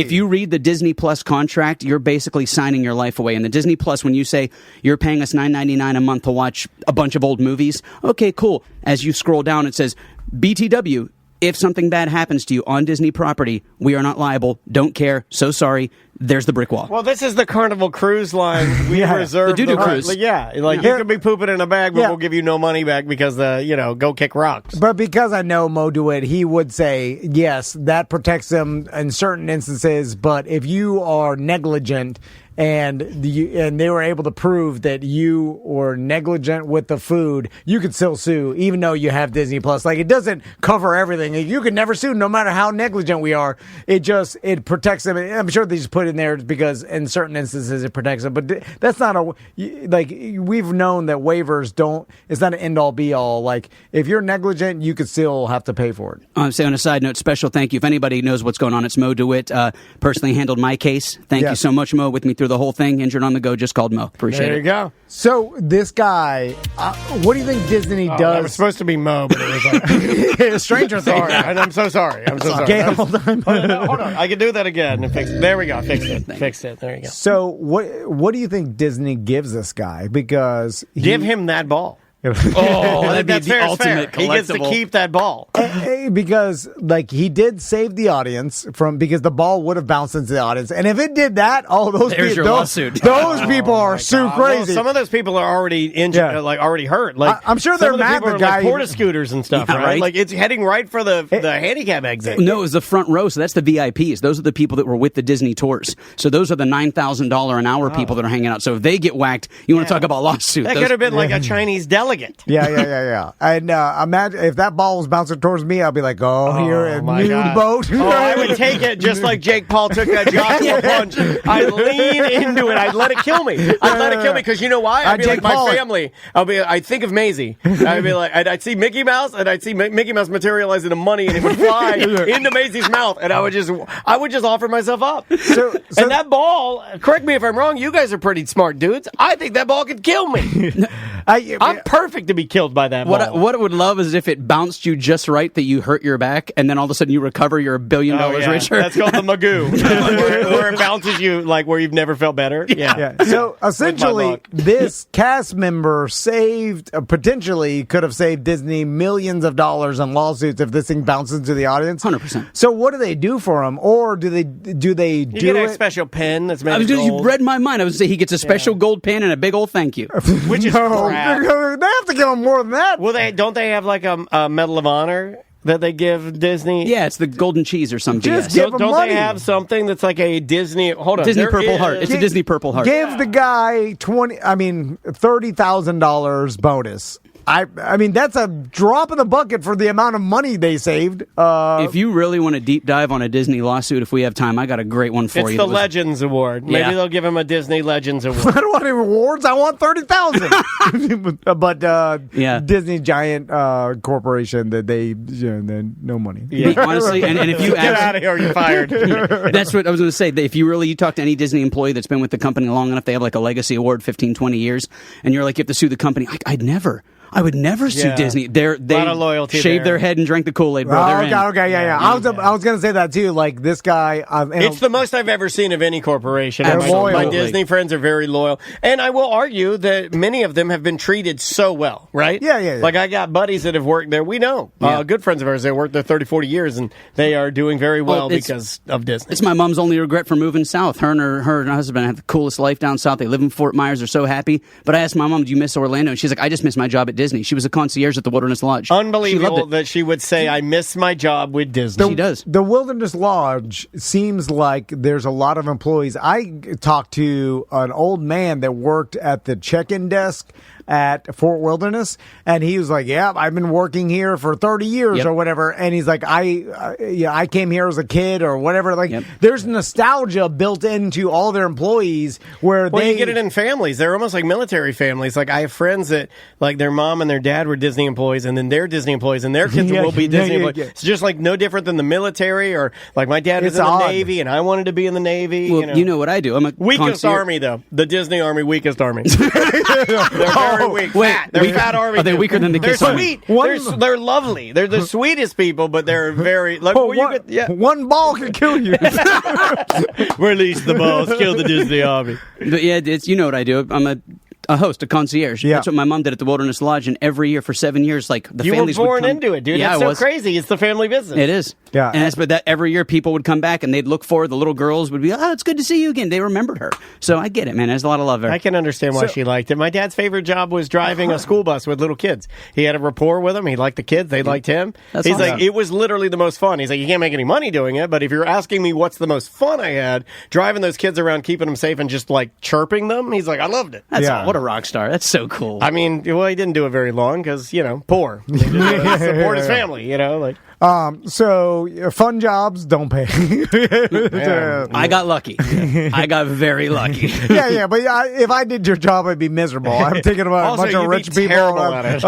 If you read the Disney Plus contract, you're basically signing your life away. And the Disney Plus, when you say you're paying us $9.99 a month to watch a bunch of old movies, okay, cool. As you scroll down, it says BTW. If something bad happens to you on Disney property, we are not liable. Don't care. So sorry. There's the brick wall. Well, this is the Carnival Cruise Line. We reserve the doo-doo cruise. You could be pooping in a bag, but we'll give you no money back because go kick rocks. But because I know Mo DeWitt, he would say yes, that protects them in certain instances. But if you are negligent and they were able to prove that you were negligent with the food, you could still sue, even though you have Disney Plus. Like, it doesn't cover everything. You can never sue, no matter how negligent we are. It protects them. I'm sure they just put it in there because in certain instances it protects them. But that's not we've known that waivers it's not an end all be all. Like, if you're negligent, you could still have to pay for it. I'm saying on a side note, special thank you. If anybody knows what's going on, it's Mo DeWitt. Personally handled my case. Thank you so much, Mo, with me through the whole thing. Injured on the go, just called Mo. Appreciate it. There you go. So this guy, what do you think Disney does? It was supposed to be Mo, but it was like Stranger Things. Sorry, and I'm so sorry. Gail, hold on. Hold on. I can do that again and fix it. There we go. Fixed it. There you go. So what do you think Disney gives this guy? Because give him that ball. Oh, that'd be the ultimate collectible. He gets to keep that ball. Because he did save the audience because the ball would have bounced into the audience, and if it did that, lawsuit. Those people are so crazy. Well, some of those people are already injured, already hurt. Like, I'm sure they're mad. The guy porta scooters and stuff, right? Like, it's heading right for the handicap exit. No, it was the front row, so that's the VIPs. Those are the people that were with the Disney tours. So those are the $9,000 an hour people that are hanging out. So if they get whacked, you want to talk about lawsuit? That could have been like a Chinese delegate. Yeah. And imagine if that ball was bouncing towards me, I'd be like, here a nude boat. I would take it just like Jake Paul took that Joshua punch. I'd lean into it. I'd let it kill me. Because you know why? I'd be like my family. I'd think of Maisie. I'd be like, I'd see Mickey Mouse, and I'd see Mickey Mouse materialize into money, and it would fly into Maisie's mouth, and I would just offer myself up. And that ball, correct me if I'm wrong, you guys are pretty smart dudes. I think that ball could kill me. I'm perfect to be killed by that ball. What I would love is if it bounced you just right that you hurt your back, and then all of a sudden you recover, you're $1 billion richer. That's called the Magoo, where it bounces you like where you've never felt better. Yeah. So essentially, this cast member potentially could have saved Disney millions of dollars in lawsuits if this thing bounces into the audience. 100%. So what do they do for him, or do they do you get a special pen that's made of gold? You read my mind. I was say he gets a special gold pen and a big old thank you, which is crap. They have to give him more than that. Well, don't they have like a Medal of Honor that they give Disney? Yeah, it's the golden cheese or something. Just give him don't money. They have something that's like a Disney? Hold on, Disney Purple Heart. It's a Disney Purple Heart. Give the guy $30,000 bonus. I mean, that's a drop in the bucket for the amount of money they saved. If you really want to deep dive on a Disney lawsuit, if we have time, I got a great one for you. It's the Legends Award. Maybe they'll give him a Disney Legends Award. I don't want any rewards. I want $30,000. But Disney giant corporation that they no money. Yeah. Honestly, and if you get out of here, you're fired. That's what I was going to say. If you talk to any Disney employee that's been with the company long enough, they have like a legacy award, 15, 20 years, and you're like, you have to sue the company. I would never sue Disney. They lot of loyalty shaved their head and drank the Kool-Aid, bro. Okay. I was going to say that too. Like this guy, it's the most I've ever seen of any corporation. My Disney friends are very loyal, and I will argue that many of them have been treated so well. Right? Yeah. Like I got buddies that have worked there. We know good friends of ours that worked there 30, 40 years, and they are doing very well because of Disney. It's my mom's only regret for moving south. Her and her husband have the coolest life down south. They live in Fort Myers. They're so happy. But I asked my mom, "Do you miss Orlando?" And she's like, "I just miss my job at Disney. She was a concierge at the Wilderness Lodge. Unbelievable that she would say, "I miss my job with Disney." She does. The Wilderness Lodge seems like there's a lot of employees. I talked to an old man that worked at the check-in desk at Fort Wilderness, and he was like, "Yeah, I've been working here for 30 years or whatever." And he's like, "I came here as a kid or whatever." Like, there's nostalgia built into all their employees where you get it in families. They're almost like military families. Like, I have friends that, like, their mom and their dad were Disney employees, and then they're Disney employees, and their kids will be Disney employees. It's just like no different than the military, or like my dad was in the Navy, and I wanted to be in the Navy. Well, you know what I do? I'm a weakest army, though. The Disney Army, weakest army. They're very weak. They're fat army. Are they weaker than the Kiss Army? They're lovely. They're the sweetest people, but they're very. Like, one ball can kill you. Release the balls, kill the Disney Army. But yeah, you know what I do. I'm a host, a concierge. Yeah. That's what my mom did at the Wilderness Lodge, and every year for 7 years, like the families would come. You were born into it, dude. Yeah, It's so crazy. It's the family business. It is. Yeah. And but that every year people would come back and they'd look for the little girls would be, "Oh, it's good to see you again." They remembered her. So I get it, man. There's a lot of love there. I can understand why she liked it. My dad's favorite job was driving a school bus with little kids. He had a rapport with them. He liked the kids. They liked him. He's awesome. like, it was literally the most fun. He's like, you can't make any money doing it, but if you're asking me what's the most fun I had, driving those kids around, keeping them safe, and just like chirping them, he's like, I loved it. What a rock star. That's so cool. I mean, well, he didn't do it very long because, poor. He just, support his family, like. So fun jobs don't pay. I got lucky. I got very lucky. Yeah, but if I did your job, I'd be miserable. I'm thinking about also, a bunch of rich people. At it.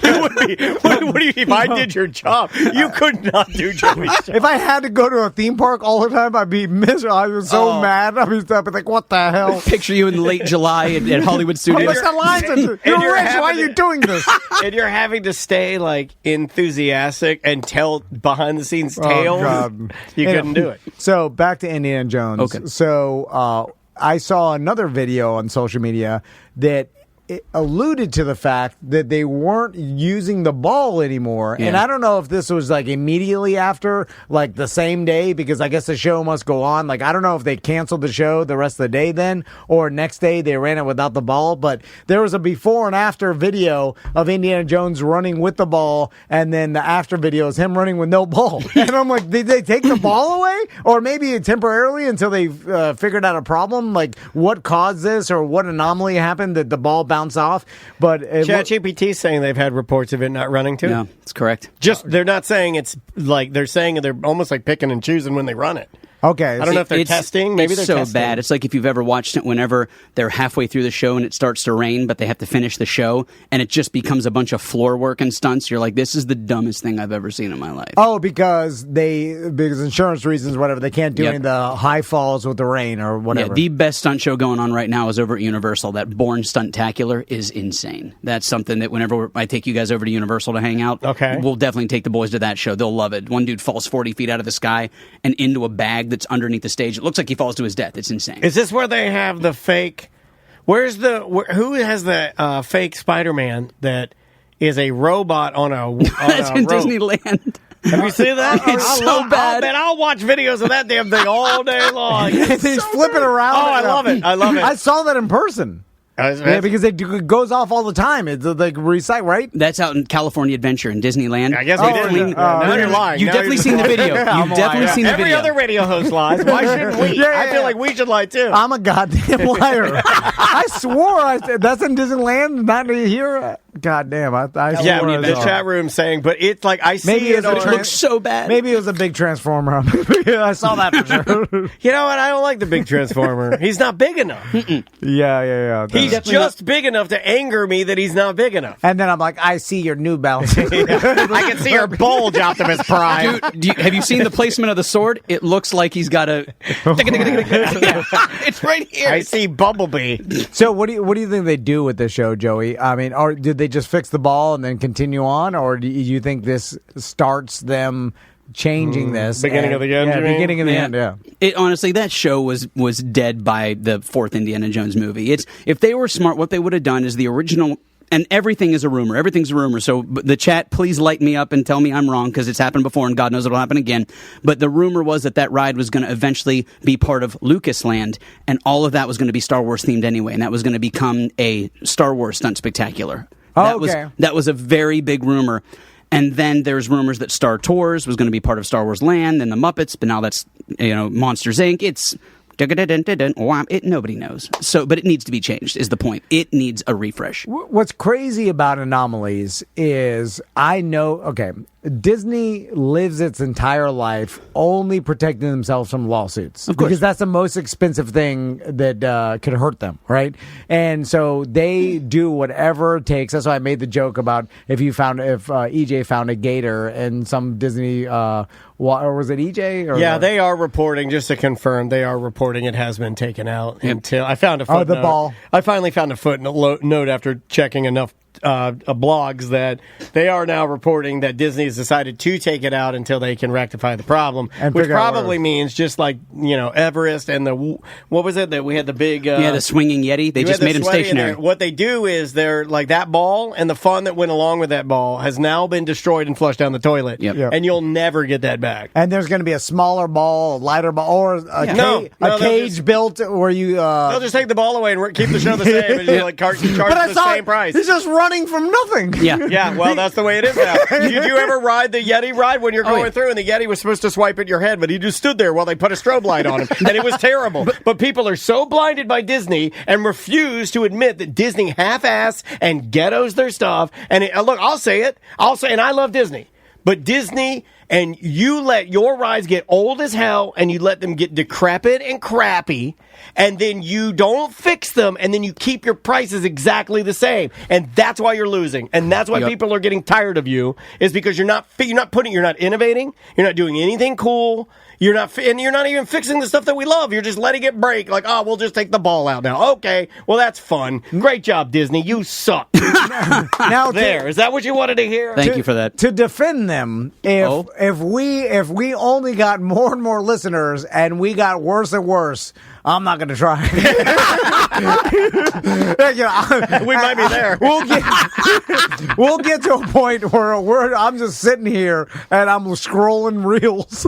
It would be, what do you? If I did your job, you could not do Joey's job. If I had to go to a theme park all the time, I'd be miserable. I was so mad. I'd be like, "What the hell?" Picture you in late July at Hollywood Studios. What's the lines? You're rich. Why are you doing this? And you're having to stay like enthusiastic and tell behind the scenes tales. God. You couldn't do it. So back to Indiana Jones. Okay. So I saw another video on social media that it alluded to the fact that they weren't using the ball anymore. Yeah. And I don't know if this was like immediately after, like the same day, because I guess the show must go on. Like, I don't know if they canceled the show the rest of the day then, or next day they ran it without the ball. But there was a before and after video of Indiana Jones running with the ball, and then the after video is him running with no ball. And I'm like, did they take the ball away? Or maybe temporarily until they figured out a problem? Like, what caused this, or what anomaly happened that the ball bounced off? But ChatGPT saying they've had reports of it not running too. No, that's correct. Just they're not saying it's like they're saying they're almost like picking and choosing when they run it. Okay. I don't know if they're testing. Maybe they're so testing. bad. It's like if you've ever watched it whenever they're halfway through the show and it starts to rain, but they have to finish the show, and it just becomes a bunch of floor work and stunts. You're like, this is the dumbest thing I've ever seen in my life. Oh, because insurance reasons, whatever, they can't do any of the high falls with the rain or whatever. Yeah, the best stunt show going on right now is over at Universal. That Bourne Stuntacular is insane. That's something that whenever I take you guys over to Universal to hang out, we'll definitely take the boys to that show. They'll love it. One dude falls 40 feet out of the sky and into a bag that's underneath the stage. It looks like he falls to his death. It's insane. Is this where they have the fake? Who has the fake Spider-Man that is a robot on a That's in rope? Disneyland. Have you seen that? It's so bad. I'll watch videos of that damn thing all day long. He's flipping around. Oh, I love it. I saw that in person. Yeah, because it goes off all the time. It's like recycle, right? That's out in California Adventure in Disneyland. I guess we didn't. Now you're lying. You've definitely seen the video. You've definitely seen the video. Every other radio host lies. Why shouldn't we? I feel like we should lie too. I'm a goddamn liar. I swore that's in Disneyland, not here. Goddamn, I swore. The chat room saying, but it's like I see it. It looks so bad. Maybe it was a big transformer. I saw that for sure. You know what? I don't like the big transformer. He's not big enough. Yeah. He's just big enough to anger me that he's not big enough. And then I'm like, I see your New Balance. I can see her bulge Optimus Prime. Dude, have you seen the placement of the sword? It looks like he's got a. It's right here. I see Bumblebee. So what do you think they do with this show, Joey? I mean, or did they just fix the ball and then continue on, or do you think this starts them changing this beginning of the end? Yeah, beginning of the end. Yeah. It honestly, that show was dead by the fourth Indiana Jones movie. If they were smart, what they would have done is the original And everything is a rumor. Everything's a rumor. So the chat, please light me up and tell me I'm wrong, because it's happened before and God knows it'll happen again. But the rumor was that ride was going to eventually be part of Lucasland, and all of that was going to be Star Wars themed anyway, and that was going to become a Star Wars stunt spectacular. That was a very big rumor. And then there's rumors that Star Tours was going to be part of Star Wars Land and the Muppets, but now that's Monsters Inc. It's nobody knows. So, but it needs to be changed. Is the point? It needs a refresh. What's crazy about Anomalies is Disney lives its entire life only protecting themselves from lawsuits. Of course. Because that's the most expensive thing that could hurt them, right? And so they do whatever it takes. That's why I made the joke about if EJ found a gator in some Disney, or was it EJ? Yeah, they are reporting, just to confirm, they are reporting it has been taken out until I found a footnote. Oh, the ball. I finally found a footnote after checking enough blogs that they are now reporting that Disney has decided to take it out until they can rectify the problem, which probably means just like Everest and what was it that we had the big the swinging Yeti. They just made him stationary. What they do is they're like that ball and the fun that went along with that ball has now been destroyed and flushed down the toilet. Yep. And you'll never get that back. And there's going to be a smaller ball, a lighter ball, or a cage built where you. They'll just take the ball away and keep the show the same, and you charge the same price. He's just running from nothing. Yeah. Well, that's the way it is now. Did you ever ride the Yeti ride when you're going through, and the Yeti was supposed to swipe at your head, but he just stood there while they put a strobe light on him, and it was terrible. But people are so blinded by Disney and refuse to admit that Disney half-ass and ghettos their stuff. And look, I'll say it, and I love Disney, but Disney. And you let your rides get old as hell, and you let them get decrepit and crappy, and then you don't fix them, and then you keep your prices exactly the same, and that's why you're losing, and that's why people are getting tired of you, is because you're not innovating, you're not doing anything cool, you're not even fixing the stuff that we love. You're just letting it break. Like, we'll just take the ball out now. Okay, well that's fun. Great job, Disney. You suck. Now is that what you wanted to hear? Thank you for that. To defend them, if we only got more and more listeners and we got worse and worse, I'm not going to try. We might be there. We'll get to a point where I'm just sitting here and I'm scrolling reels.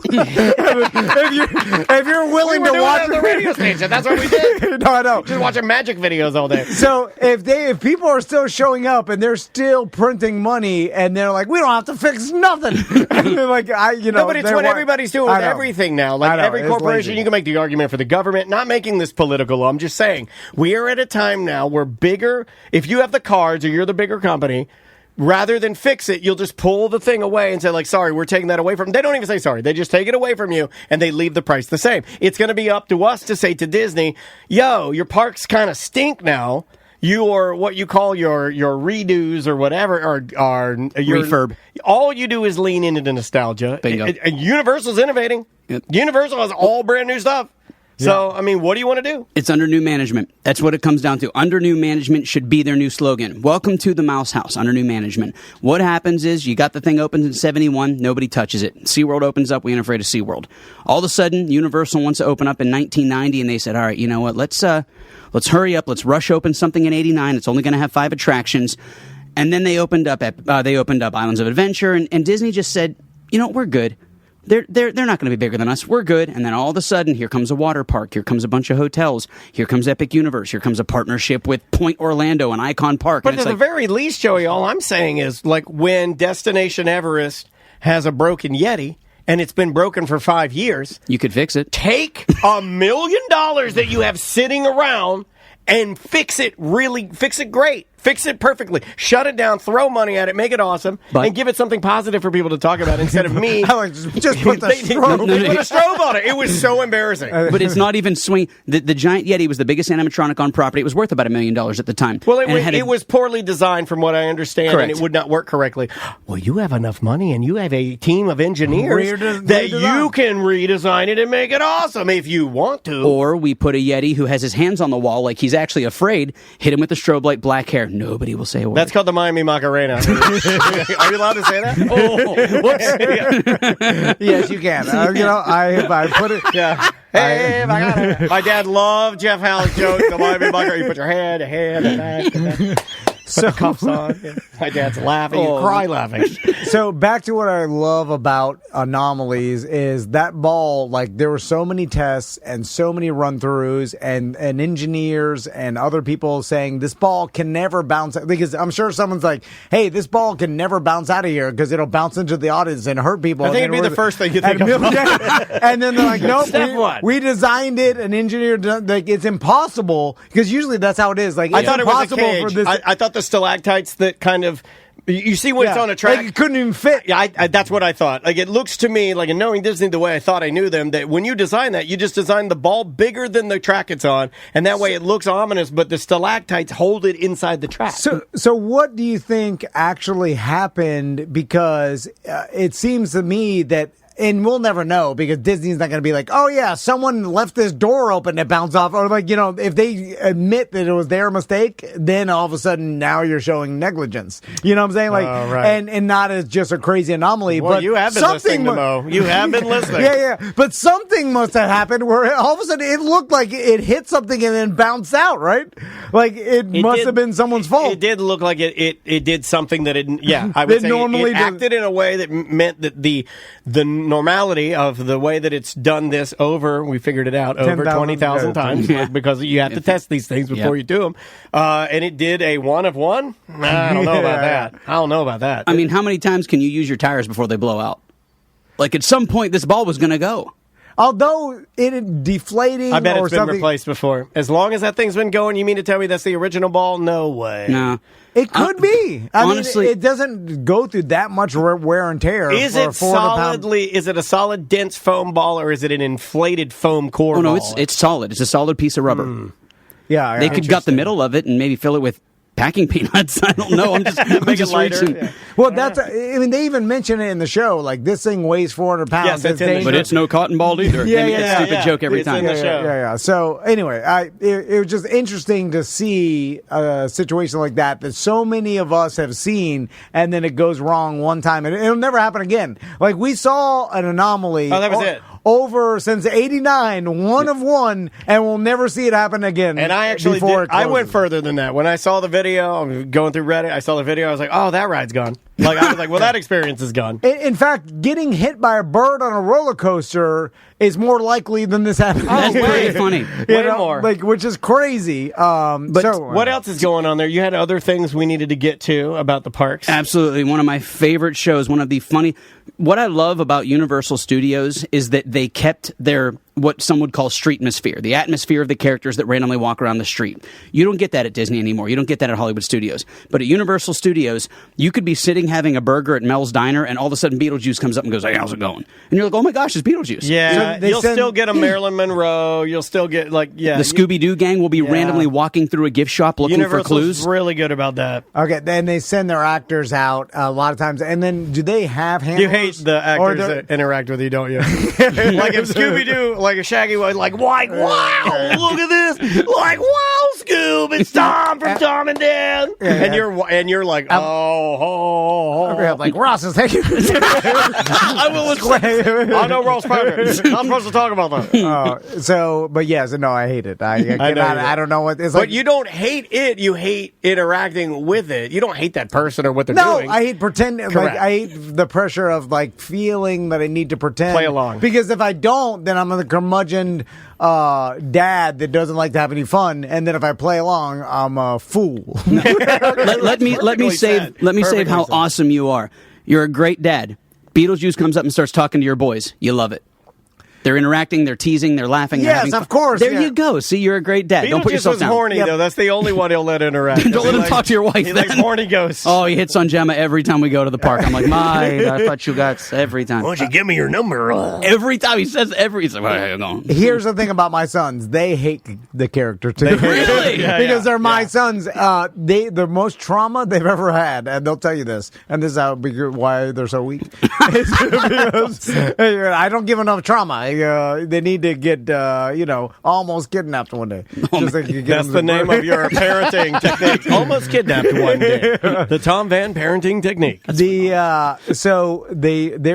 if you're willing to watch the radio station, that's what we did. No, I know. Just watching magic videos all day. So if people are still showing up and they're still printing money and they're like, we don't have to fix nothing. Like no, but it's what everybody's doing with everything now. Like every corporation, you can make the argument for the government. Not making this political. I'm just saying we are at a time now where if you have the cards or you're the bigger company, rather than fix it, you'll just pull the thing away and say, like, sorry, we're taking that away from them. They don't even say sorry. They just take it away from you, and they leave the price the same. It's going to be up to us to say to Disney, yo, your parks kind of stink now. Your what you call your redos or whatever are refurb. All you do is lean into the nostalgia. Bingo. And Universal's innovating. Yep. Universal has all brand new stuff. So, I mean, what do you want to do? It's under new management. That's what it comes down to. Under new management should be their new slogan. Welcome to the Mouse House, under new management. What happens is you got the thing opened in 71, nobody touches it. SeaWorld opens up, we ain't afraid of SeaWorld. All of a sudden, Universal wants to open up in 1990, and they said, all right, you know what, let's hurry up, let's rush open something in 89. It's only going to have 5 attractions. And then they opened up Islands of Adventure, and Disney just said, you know, we're good. They're not going to be bigger than us. We're good. And then all of a sudden, here comes a water park. Here comes a bunch of hotels. Here comes Epic Universe. Here comes a partnership with Point Orlando and Icon Park. But at the very least, Joey, all I'm saying is, like, when Destination Everest has a broken Yeti, and it's been broken for 5 years, you could fix it. Take $1 million that you have sitting around and fix it great. Fix it perfectly. Shut it down. Throw money at it. Make it awesome. And give it something positive for people to talk about instead of me. Just put the strobe. They put a strobe on it. It was so embarrassing. But it's not even swing. The giant Yeti was the biggest animatronic on property. It was worth about $1 million at the time. Well, it was poorly designed from what I understand, Correct. and it would not work correctly. Well, you have enough money, and you have a team of engineers that you can redesign it and make it awesome if you want to. Or we put a Yeti who has his hands on the wall like he's actually afraid, hit him with a strobe light, black hair. Nobody will say a word. That's called the Miami Macarena. Are you allowed to say that? Oh, whoops. Yes, you can. I put it. Yeah. Hey, my dad loved Jeff Howell's joke. The Miami Macarena. You put your head, back. Put the cuffs on. Yeah. My dad's laughing. You cry laughing. So back to what I love about Anomalies is that ball, like there were so many tests and so many run-throughs and engineers and other people saying this ball can never bounce, because I'm sure someone's like, hey, this ball can never bounce out of here because it'll bounce into the audience and hurt people. I think it'd be the first thing you think of. And then they're like, nope, Step one. we designed it, an engineer, like it's impossible, because usually that's how it is. Like, I it's thought it was a impossible cage. for this. I thought the stalactites that kind of... You see when it's on a track? Like it couldn't even fit. Yeah, that's what I thought. Like, it looks to me, like, in knowing Disney the way I thought I knew them, that when you design that, you just design the ball bigger than the track it's on, and that way it looks ominous, but the stalactites hold it inside the track. So what do you think actually happened? Because it seems to me that, and we'll never know because Disney's not going to be like, oh yeah, someone left this door open that bounced off. Or like, if they admit that it was their mistake, then all of a sudden now you're showing negligence. You know what I'm saying? Like, right. and not as just a crazy anomaly. Well, but you have been listening to Mo. You have been listening. Yeah. But something must have happened where all of a sudden it looked like it hit something and then bounced out, right? Like it must have been someone's fault. It did look like it did something that it, yeah, I would say normally it acted in a way that meant that the normality of the way that it's done this over, we figured it out, over 20,000 times, because you have to test these things before you do them. And it did a 1 of 1. I don't know about that. I don't know about that. I mean, how many times can you use your tires before they blow out? Like, at some point, this ball was going to go. Although it deflating, I bet or it's been something, replaced before. As long as that thing's been going, you mean to tell me that's the original ball? No way. No. It could be. Honestly, it doesn't go through that much wear and tear. Is it solidly? Is it a solid, dense foam ball, or is it an inflated foam core? Oh no, ball? it's solid. It's a solid piece of rubber. Yeah, they could gut the middle of it and maybe fill it with packing peanuts. I don't know. I'm just Make it lighter. reaching. Yeah. Well, I mean, they even mention it in the show. Like, this thing weighs 400 pounds. Yes, it's in the show. But it's no cotton ball either. Yeah, They make that stupid joke every It's time. in the show. Yeah. So anyway, it was just interesting to see a situation like that so many of us have seen, and then it goes wrong one time, and it'll never happen again. Like, we saw an anomaly. Oh, that was it. Over since '89, 1 of 1, and we'll never see it happen again. And I actually did. I went further than that. When I saw the video, I'm going through Reddit, I saw the video, I was like, oh, that ride's gone. Like, I was like, well, that experience is gone. In fact, getting hit by a bird on a roller coaster is more likely than this happening. That's pretty funny. Way more. Like, which is crazy. But what else is going on there? You had other things we needed to get to about the parks. Absolutely. One of my favorite shows, one of the funny... What I love about Universal Studios is that they kept their, what some would call street atmosphere, the atmosphere of the characters that randomly walk around the street. You don't get that at Disney anymore. You don't get that at Hollywood Studios. But at Universal Studios, you could be sitting having a burger at Mel's Diner, and all of a sudden Beetlejuice comes up and goes, hey, how's it going? And you're like, oh my gosh, it's Beetlejuice. Yeah, So you'll still get a Marilyn Monroe. You'll still get, like, The Scooby-Doo gang will be randomly walking through a gift shop looking for clues. Universal's really good about that. Okay, then they send their actors out a lot of times, and then do they have handlers? You hate the actors that interact with you, don't you? Like if Scooby-Doo, like a Shaggy was like, wow, look at this. Like, wow, Scoob, it's Tom from Tom and Dan. And you're like, oh. Like, Ross is taking... I know Ross Parker. I'm supposed to talk about that. But yes, no, I hate it. I don't know what it's like. But you don't hate it. You hate interacting with it. You don't hate that person or what they're doing. No, I hate pretending. Like, I hate the pressure of like feeling that I need to pretend. Play along. Because if I don't, then I'm the curmudgeon dad that doesn't like to have any fun. And then if I play along, I'm a fool. let me save how awesome you are. You're a great dad. Beetlejuice comes up and starts talking to your boys. You love it. They're interacting, they're teasing, they're laughing. Yes, of course. There you go. See, you're a great dad. Don't put yourself down. Horny, though. That's the only one he'll let interact. Don't let him talk to your wife. He likes horny ghosts. Oh, he hits on Gemma every time we go to the park. I'm like, I thought you got every time. Why don't you give me your number? Every time he says every. Here's the thing about my sons: they hate the character too. Really? Because they're my sons. The most trauma they've ever had, and they'll tell you this. And this is why they're so weak. Because I don't give enough trauma. They need to get almost kidnapped one day. That's the name of your parenting technique. Almost kidnapped one day. The Tom Van parenting technique. There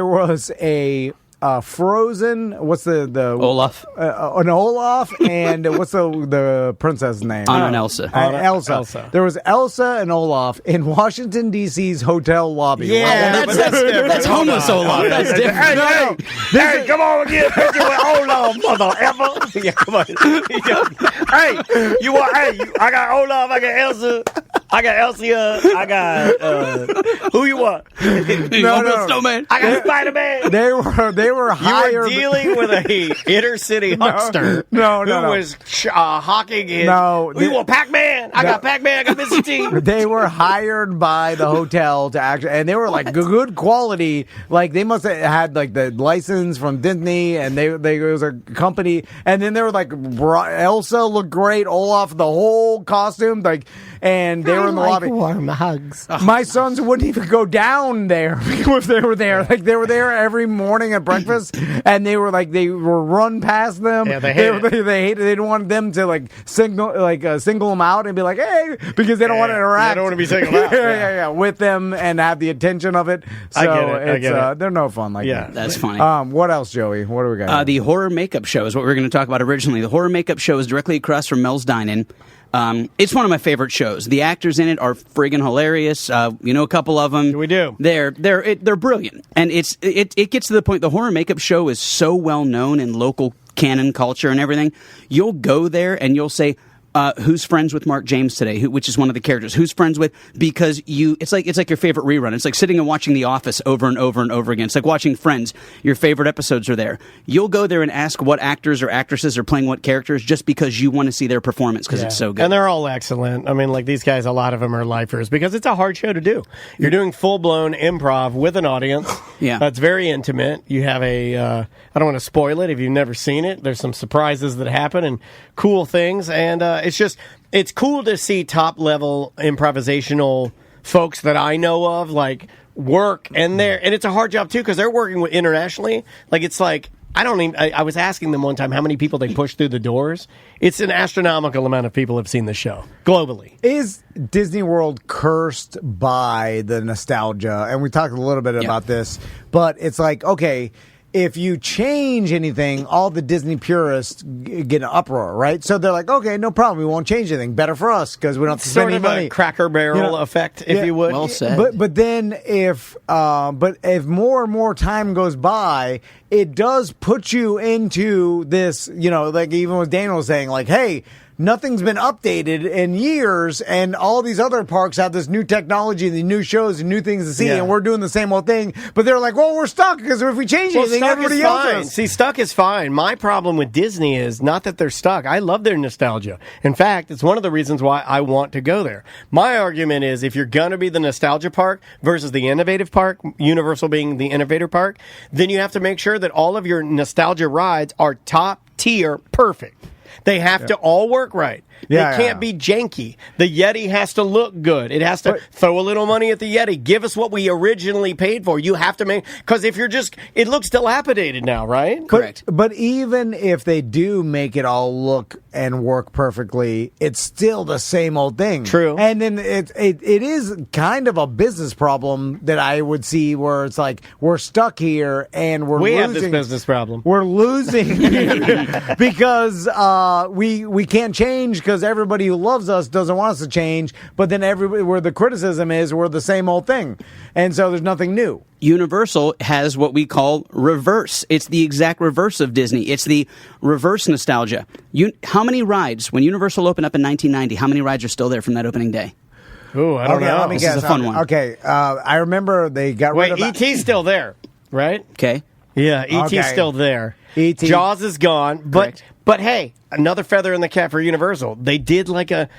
was a Frozen. What's the Olaf. An Olaf, and what's the princess name? Anna and Elsa. Elsa. There was Elsa and Olaf in Washington D.C.'s hotel lobby. Yeah, That's homeless Olaf. That's different. Hey, come on and get a picture with Olaf, mother effer. Yeah, come on. Hey, you want? Hey, I got Olaf. I got Elsa. I got Elsia. I got who you want? No. Snowman. I got Spider-Man. They were You hired. were dealing with a inner city huckster who was hawking his. No, we want Pac-Man. I got Pac-Man. I got Mr. T. They were hired by the hotel to act, and they were like good quality. Like they must have had like the license from Disney, and they it was a company. And then they were like Elsa looked great, Olaf the whole costume, like, and they were in the lobby. Warm hugs. My sons wouldn't even go down there if they were there. Like they were there every morning at breakfast, and they were run past them. Yeah, they hated. They didn't want them to single them out and be like, hey, because they don't want to interact. They don't want to be singled out. yeah, with them and have the attention of it. So I get it. They're no fun like that. That's funny. What else, Joey? What do we got? The horror makeup show is what we were going to talk about originally. The horror makeup show is directly across from Mel's Dine-In. It's one of my favorite shows. The actors in it are friggin' hilarious. You know a couple of them. We do. They're brilliant, and it gets to the point. The horror makeup show is so well known in local canon culture and everything. You'll go there and you'll say, who's friends with Mark James today? Which is one of the characters. Who's friends with? Because it's like your favorite rerun. It's like sitting and watching The Office over and over and over again. It's like watching Friends. Your favorite episodes are there. You'll go there and ask what actors or actresses are playing what characters just because you want to see their performance because it's so good. And they're all excellent. I mean, like these guys, a lot of them are lifers because it's a hard show to do. You're doing full-blown improv with an audience. Yeah. That's very intimate. You have I don't want to spoil it if you've never seen it. There's some surprises that happen and cool things. And it's cool to see top-level improvisational folks that I know of, work. And it's a hard job, too, because they're working with internationally. I was asking them one time how many people they push through the doors. It's an astronomical amount of people have seen the show globally. Is Disney World cursed by the nostalgia? And we talked a little bit about this, but it's like, okay, if you change anything, all the Disney purists get an uproar, right? So they're like, okay, no problem. We won't change anything. Better for us because we don't have to spend any money. A Cracker Barrel effect, if you would. Well said. But then if more and more time goes by, it does put you into this, like even what Daniel was saying, like, hey, nothing's been updated in years, and all these other parks have this new technology and the new shows and new things to see, and we're doing the same old thing. But they're like, well, we're stuck because if we change anything, everybody else is. See, stuck is fine. My problem with Disney is not that they're stuck. I love their nostalgia. In fact, it's one of the reasons why I want to go there. My argument is if you're going to be the nostalgia park versus the innovative park, Universal being the innovator park, then you have to make sure that all of your nostalgia rides are top tier perfect. They have to all work right. They can't be janky. The Yeti has to look good. It has to throw a little money at the Yeti. Give us what we originally paid for. You have to make, because if you're it looks dilapidated now, right? Correct. But even if they do make it all look and work perfectly, it's still the same old thing. True. And then it is kind of a business problem that I would see where it's like we're stuck here and we're losing. We have this business problem. We're losing because we can't change because everybody who loves us doesn't want us to change. But then where the criticism is, we're the same old thing, and so there's nothing new. Universal has what we call reverse. It's the exact reverse of Disney. It's the reverse nostalgia. How many rides, when Universal opened up in 1990, how many rides are still there from that opening day? Ooh, I don't know. Let me This guess. is a fun one. Okay, I remember they got rid of... E.T.'s still there, right? Okay. Yeah, E.T.'s Okay. still there. E.T. Jaws is gone, Correct. but hey, another feather in the cap for Universal. They did like a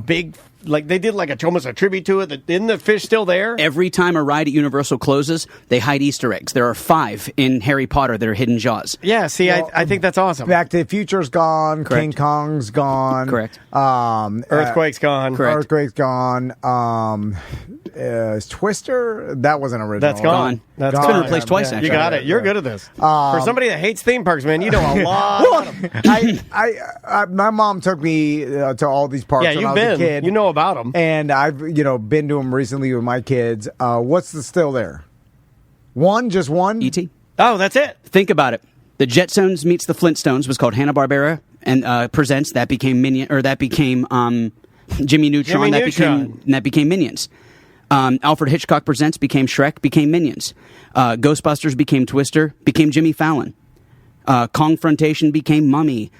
big, they did almost a tribute to it. Isn't the fish still there? Every time a ride at Universal closes, they hide Easter eggs. There are 5 in Harry Potter that are hidden Jaws. Yeah, see, I think that's awesome. Back to the Future's gone. Correct. King Kong's gone. Correct. Earthquake's gone. Correct. Earthquake's gone. Twister, that wasn't original. That's gone. It's That's been gone. replaced twice, You actually. got it. You're good at this. For somebody that hates theme parks, man, you know a lot. My mom took me to all these parks Yeah, when I you've was a been. kid. You know about them. And I've been to them recently with my kids. What's still there? Just one? E.T. Oh, that's it. Think about it. The Jetsones meets the Flintstones was called Hanna-Barbera and presents. That became Jimmy Neutron. That became Minions. Alfred Hitchcock presents became Shrek, became Minions. Ghostbusters became Twister, became Jimmy Fallon. Kongfrontation became Mummy.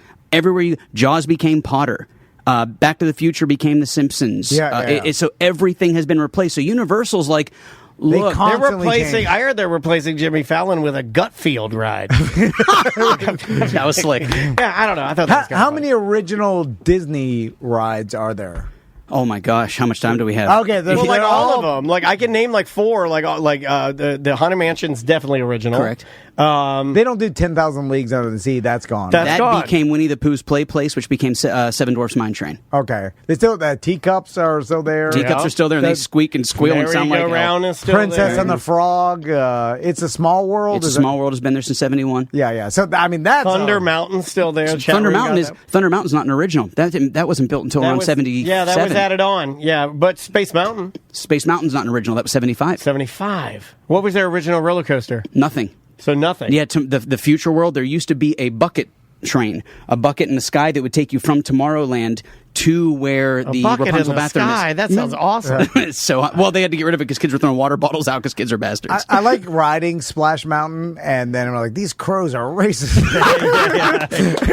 Jaws became Potter. Back to the Future became The Simpsons. So everything has been replaced. So Universal's like, look, they're replacing. I heard they're replacing Jimmy Fallon with a Gutfield ride. That was slick. Yeah, I don't know. I thought that was how many original Disney rides are there? Oh my gosh, how much time do we have? Okay, well, like all of them. Like I can name like 4. The Haunted Mansion's definitely original. Correct. They don't do 10,000 Leagues Under the Sea. That's gone. That gone. became Winnie the Pooh's Play Place, which became Seven Dwarfs Mine Train. Okay, they still teacups are still there. Teacups are still there, and they squeak and squeal and sound like is still Princess there. and the Frog. It's a Small World. It's a Small World has been there since '71. Yeah. So I mean, that's Thunder Mountain's still there. Thunder Mountain's not an original. That wasn't built until around 77. Yeah, that was added on. Yeah, but Space Mountain's not an original. That was 75. 75. What was their original roller coaster? Nothing. So nothing. Yeah, the future world, there used to be a bucket train, a bucket in the sky that would take you from Tomorrowland to where the Rapunzel bathroom is. That sounds awesome. So, they had to get rid of it because kids were throwing water bottles out because kids are bastards. I like riding Splash Mountain, and then I'm like, these crows are racist.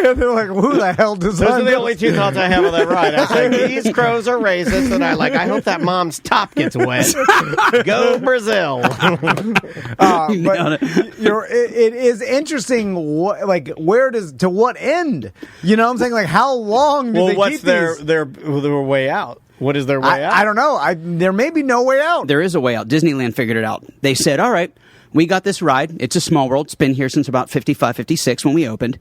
And they're like, who the hell does that? Those are the only 2 thoughts I have on that ride. I say, these crows are racist, and I hope that mom's top gets wet. Go Brazil. But it is interesting, to what end? You know what I'm saying? Like, how long do they keep these? Their way out? What is their way out? I don't know. There may be no way out. There is a way out. Disneyland figured it out. They said, all right, we got this ride. It's a Small World. It's been here since about 55, 56 when we opened.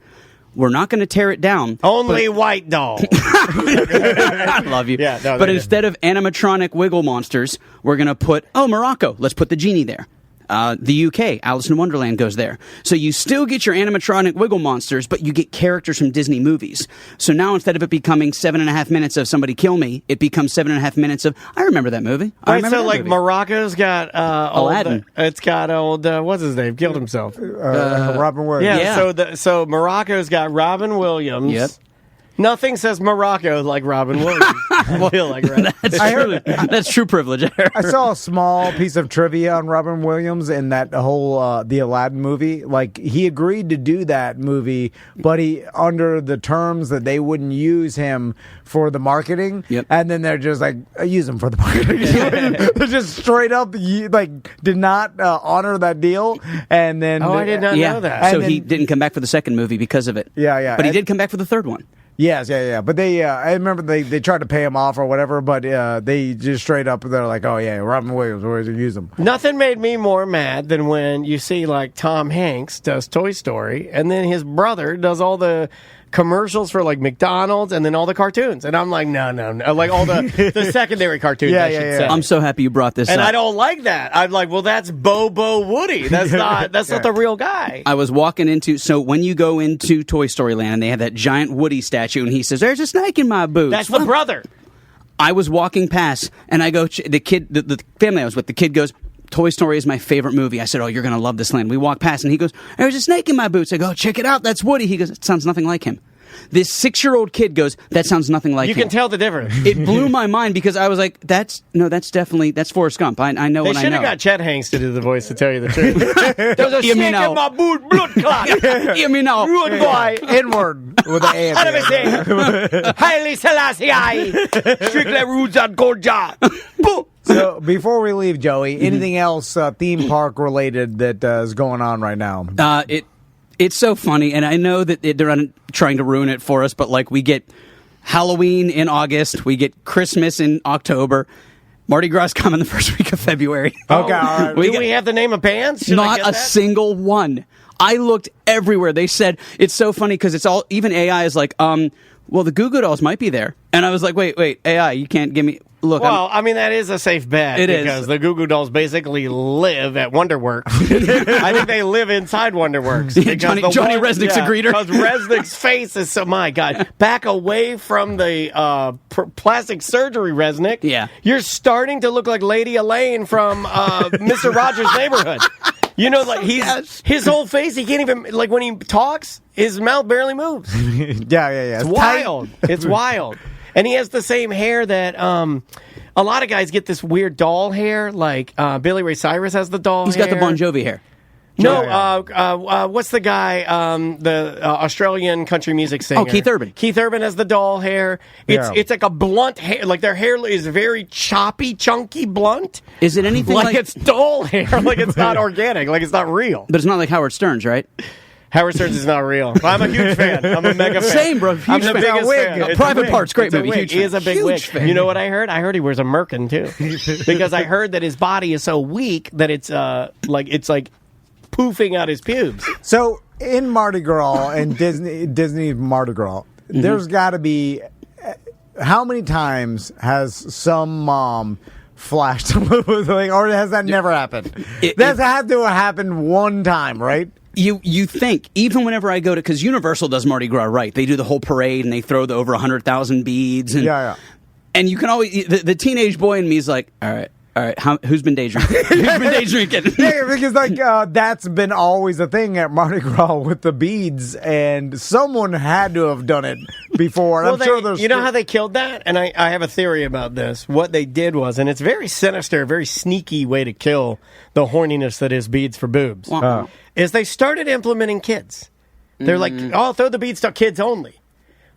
We're not going to tear it down. Only white doll. I love you. Yeah, no, but instead of animatronic wiggle monsters, we're going to put, Morocco. Let's put the genie there. The UK, Alice in Wonderland goes there. So you still get your animatronic wiggle monsters, but you get characters from Disney movies. So now instead of it becoming 7.5 minutes of somebody kill me, it becomes 7.5 minutes of, I remember that movie. Morocco's got Aladdin. It's got what's his name? Killed himself. Robin Williams. Yeah. So Morocco's got Robin Williams. Yep. Nothing says Morocco like Robin Williams. That's true privilege. I saw a small piece of trivia on Robin Williams in that whole the Aladdin movie. Like, he agreed to do that movie, but he under the terms that they wouldn't use him for the marketing. Yep. And then they're just like, use him for the marketing. They're just straight up did not honor that deal. And then I did not know that. So he didn't come back for the second movie because of it. Yeah. But he did come back for the third one. Yes, yeah. But I remember they tried to pay him off or whatever, but they just straight up, they're like, oh yeah, Robin Williams, where's he use him? Nothing made me more mad than when you see like Tom Hanks does Toy Story, and then his brother does all the commercials for like McDonald's and then all the cartoons, and I'm like, no, like all the secondary cartoons. I should say. I'm so happy you brought this and up. I don't like that. I'm like, well, that's Bobo Woody. That's not the real guy. I was walking into, so when you go into Toy Story Land and they have that giant Woody statue and he says, there's a snake in my boots. That's the brother. I was walking past and I go, the family I was with, the kid goes, Toy Story is my favorite movie. I said, oh, you're going to love this land. We walk past and he goes, there's a snake in my boots. I go, check it out. That's Woody. He goes, it sounds nothing like him. This 6-year-old kid goes, that sounds nothing like him. You can tell the difference. It blew my mind because I was like, that's Forrest Gump. I know what I know. They should have got Chet Hanks to do the voice, to tell you the truth. There's a snake in my boot, blood clot. Hear me now. Rude boy. Inward with an A. Out of his head. Haile Selassie. Strictly roots and gold jar. So before we leave, Joey, anything else theme park related that is going on right now? It's so funny, and I know that they're not trying to ruin it for us, but like we get Halloween in August, we get Christmas in October, Mardi Gras coming the first week of February. Okay, all right. Do we have the name of bands? Not a single one. I looked everywhere. They said, it's so funny because it's all, even AI is like, well, the Goo Goo Dolls might be there. And I was like, wait, AI, you can't give me... Look, well, I mean, that is a safe bet. Because the Goo Goo Dolls basically live at WonderWorks. I think they live inside WonderWorks. Johnny Resnick's a greeter. Because Resnick's face is so... My God. Back away from the plastic surgery, Resnick. Yeah. You're starting to look like Lady Elaine from Mr. Rogers' Neighborhood. You know, like his whole face, he can't even, like when he talks, his mouth barely moves. Yeah. It's wild. It's wild. And he has the same hair that a lot of guys get this weird doll hair, like Billy Ray Cyrus has the doll He's hair. got the Bon Jovi hair. No, what's the guy, the Australian country music singer? Oh, Keith Urban. Keith Urban has the doll hair. It's like a blunt hair. Like their hair is very choppy, chunky, blunt. Is it anything like it's doll hair? Like it's not organic. Like it's not real. But it's not like Howard Stern's, right? Howard Stern's is not real. I'm a huge fan. I'm a mega fan. Same, bro. I'm Huge the fan. biggest fan. It's Private a Parts, great It's a movie. wig. Huge He is a big fan. wig. Huge fan. You know what I heard? I heard he wears a merkin too, because I heard that his body is so weak that it's like poofing out his pubes. So in Mardi Gras and Disney Mardi Gras, there's got to be. How many times has some mom flashed or has that never happened? That's had to happen one time, right? You think, even whenever I go to, because Universal does Mardi Gras right, they do the whole parade and they throw the over 100,000 beads. And, and you can always, the teenage boy in me is like, all right, who's been day drinking? Who's been day drinking? Yeah, because that's been always a thing at Mardi Gras with the beads, and someone had to have done it before. Well, I'm sure there's. You know how they killed that? And I have a theory about this. What they did was, and it's very sinister, very sneaky way to kill the horniness that is beads for boobs, is they started implementing kids. They're like, oh, throw the beads to kids only.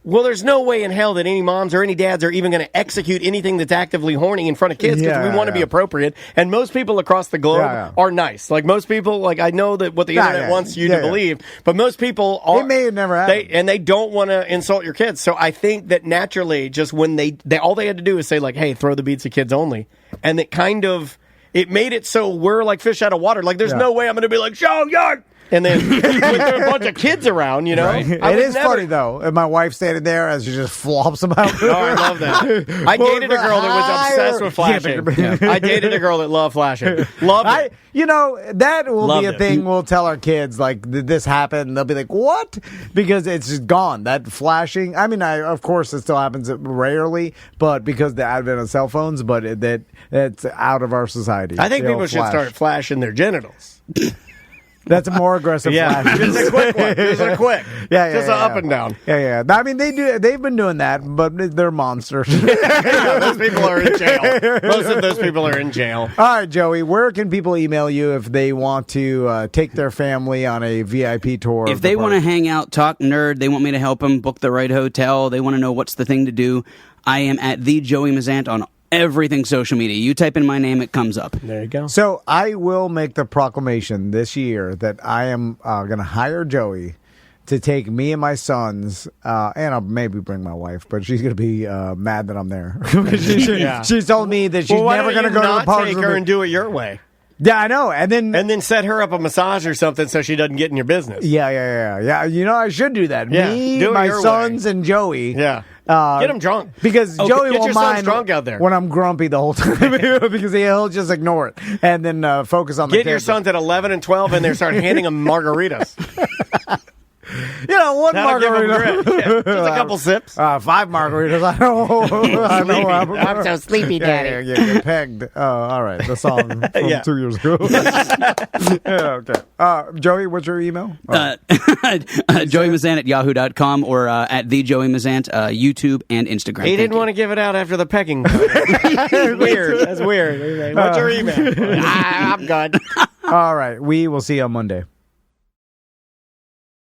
Well, there's no way in hell that any moms or any dads are even going to execute anything that's actively horny in front of kids, because we want to be appropriate. And most people across the globe are nice. Like most people, like I know that what the internet wants you to believe, but most people are. It may have never happened. And they don't want to insult your kids. So I think that naturally, just when they all they had to do is say like, hey, throw the beads to kids only. And it kind of, it made it so we're like fish out of water. Like there's no way I'm going to be like, show your... And then there are a bunch of kids around, you know. Right. It is funny though. And my wife standing there as she just flops them out. Oh, I love that. I dated a girl that was obsessed with flashing. I dated a girl that loved flashing. Loved it. You know, that will Loved be a it. thing we'll tell our kids, like, did this happen? And they'll be like, what? Because it's just gone. That flashing, I mean, of course, it still happens rarely, but because of the advent of cell phones, but it's out of our society. I think people should start flashing their genitals. That's a more aggressive flash. Just a quick one. Just a quick. Just an up and down. Yeah. I mean, they've been doing that, but they're monsters. Those people are in jail. Most of those people are in jail. All right, Joey, where can people email you if they want to take their family on a VIP tour? If they want to hang out, talk nerd, they want me to help them book the right hotel, they want to know what's the thing to do, I am at the Joey Mazant on everything social media. You type in my name, it comes up. There you go. So I will make the proclamation this year that I am going to hire Joey to take me and my sons, and I'll maybe bring my wife, but she's going to be mad that I'm there. She's told me that she's never going to go to the park. Take her and do it your way. Yeah, I know. And then set her up a massage or something so she doesn't get in your business. Yeah. You know, I should do that. Yeah, me, do it my your sons, way. and Joey. Yeah. Get him drunk. Because Joey get won't your sons mind drunk out there. when I'm grumpy the whole time because he'll just ignore it and then focus on the Get kids. your sons at 11 and 12 and they start handing them margaritas. You know, one That'll give 'em margarita. grit. Yeah, just a couple sips. 5 margaritas. I know. I'm so sleepy, Daddy. Yeah, you're pegged. All right. The song from 2 years ago. Okay. Joey, what's your email? JoeyMazant at yahoo.com or at the Joey Mazant, YouTube and Instagram. He didn't want to give it out after the pegging. That's weird. That's weird. What's your email? I'm good. All right. We will see you on Monday.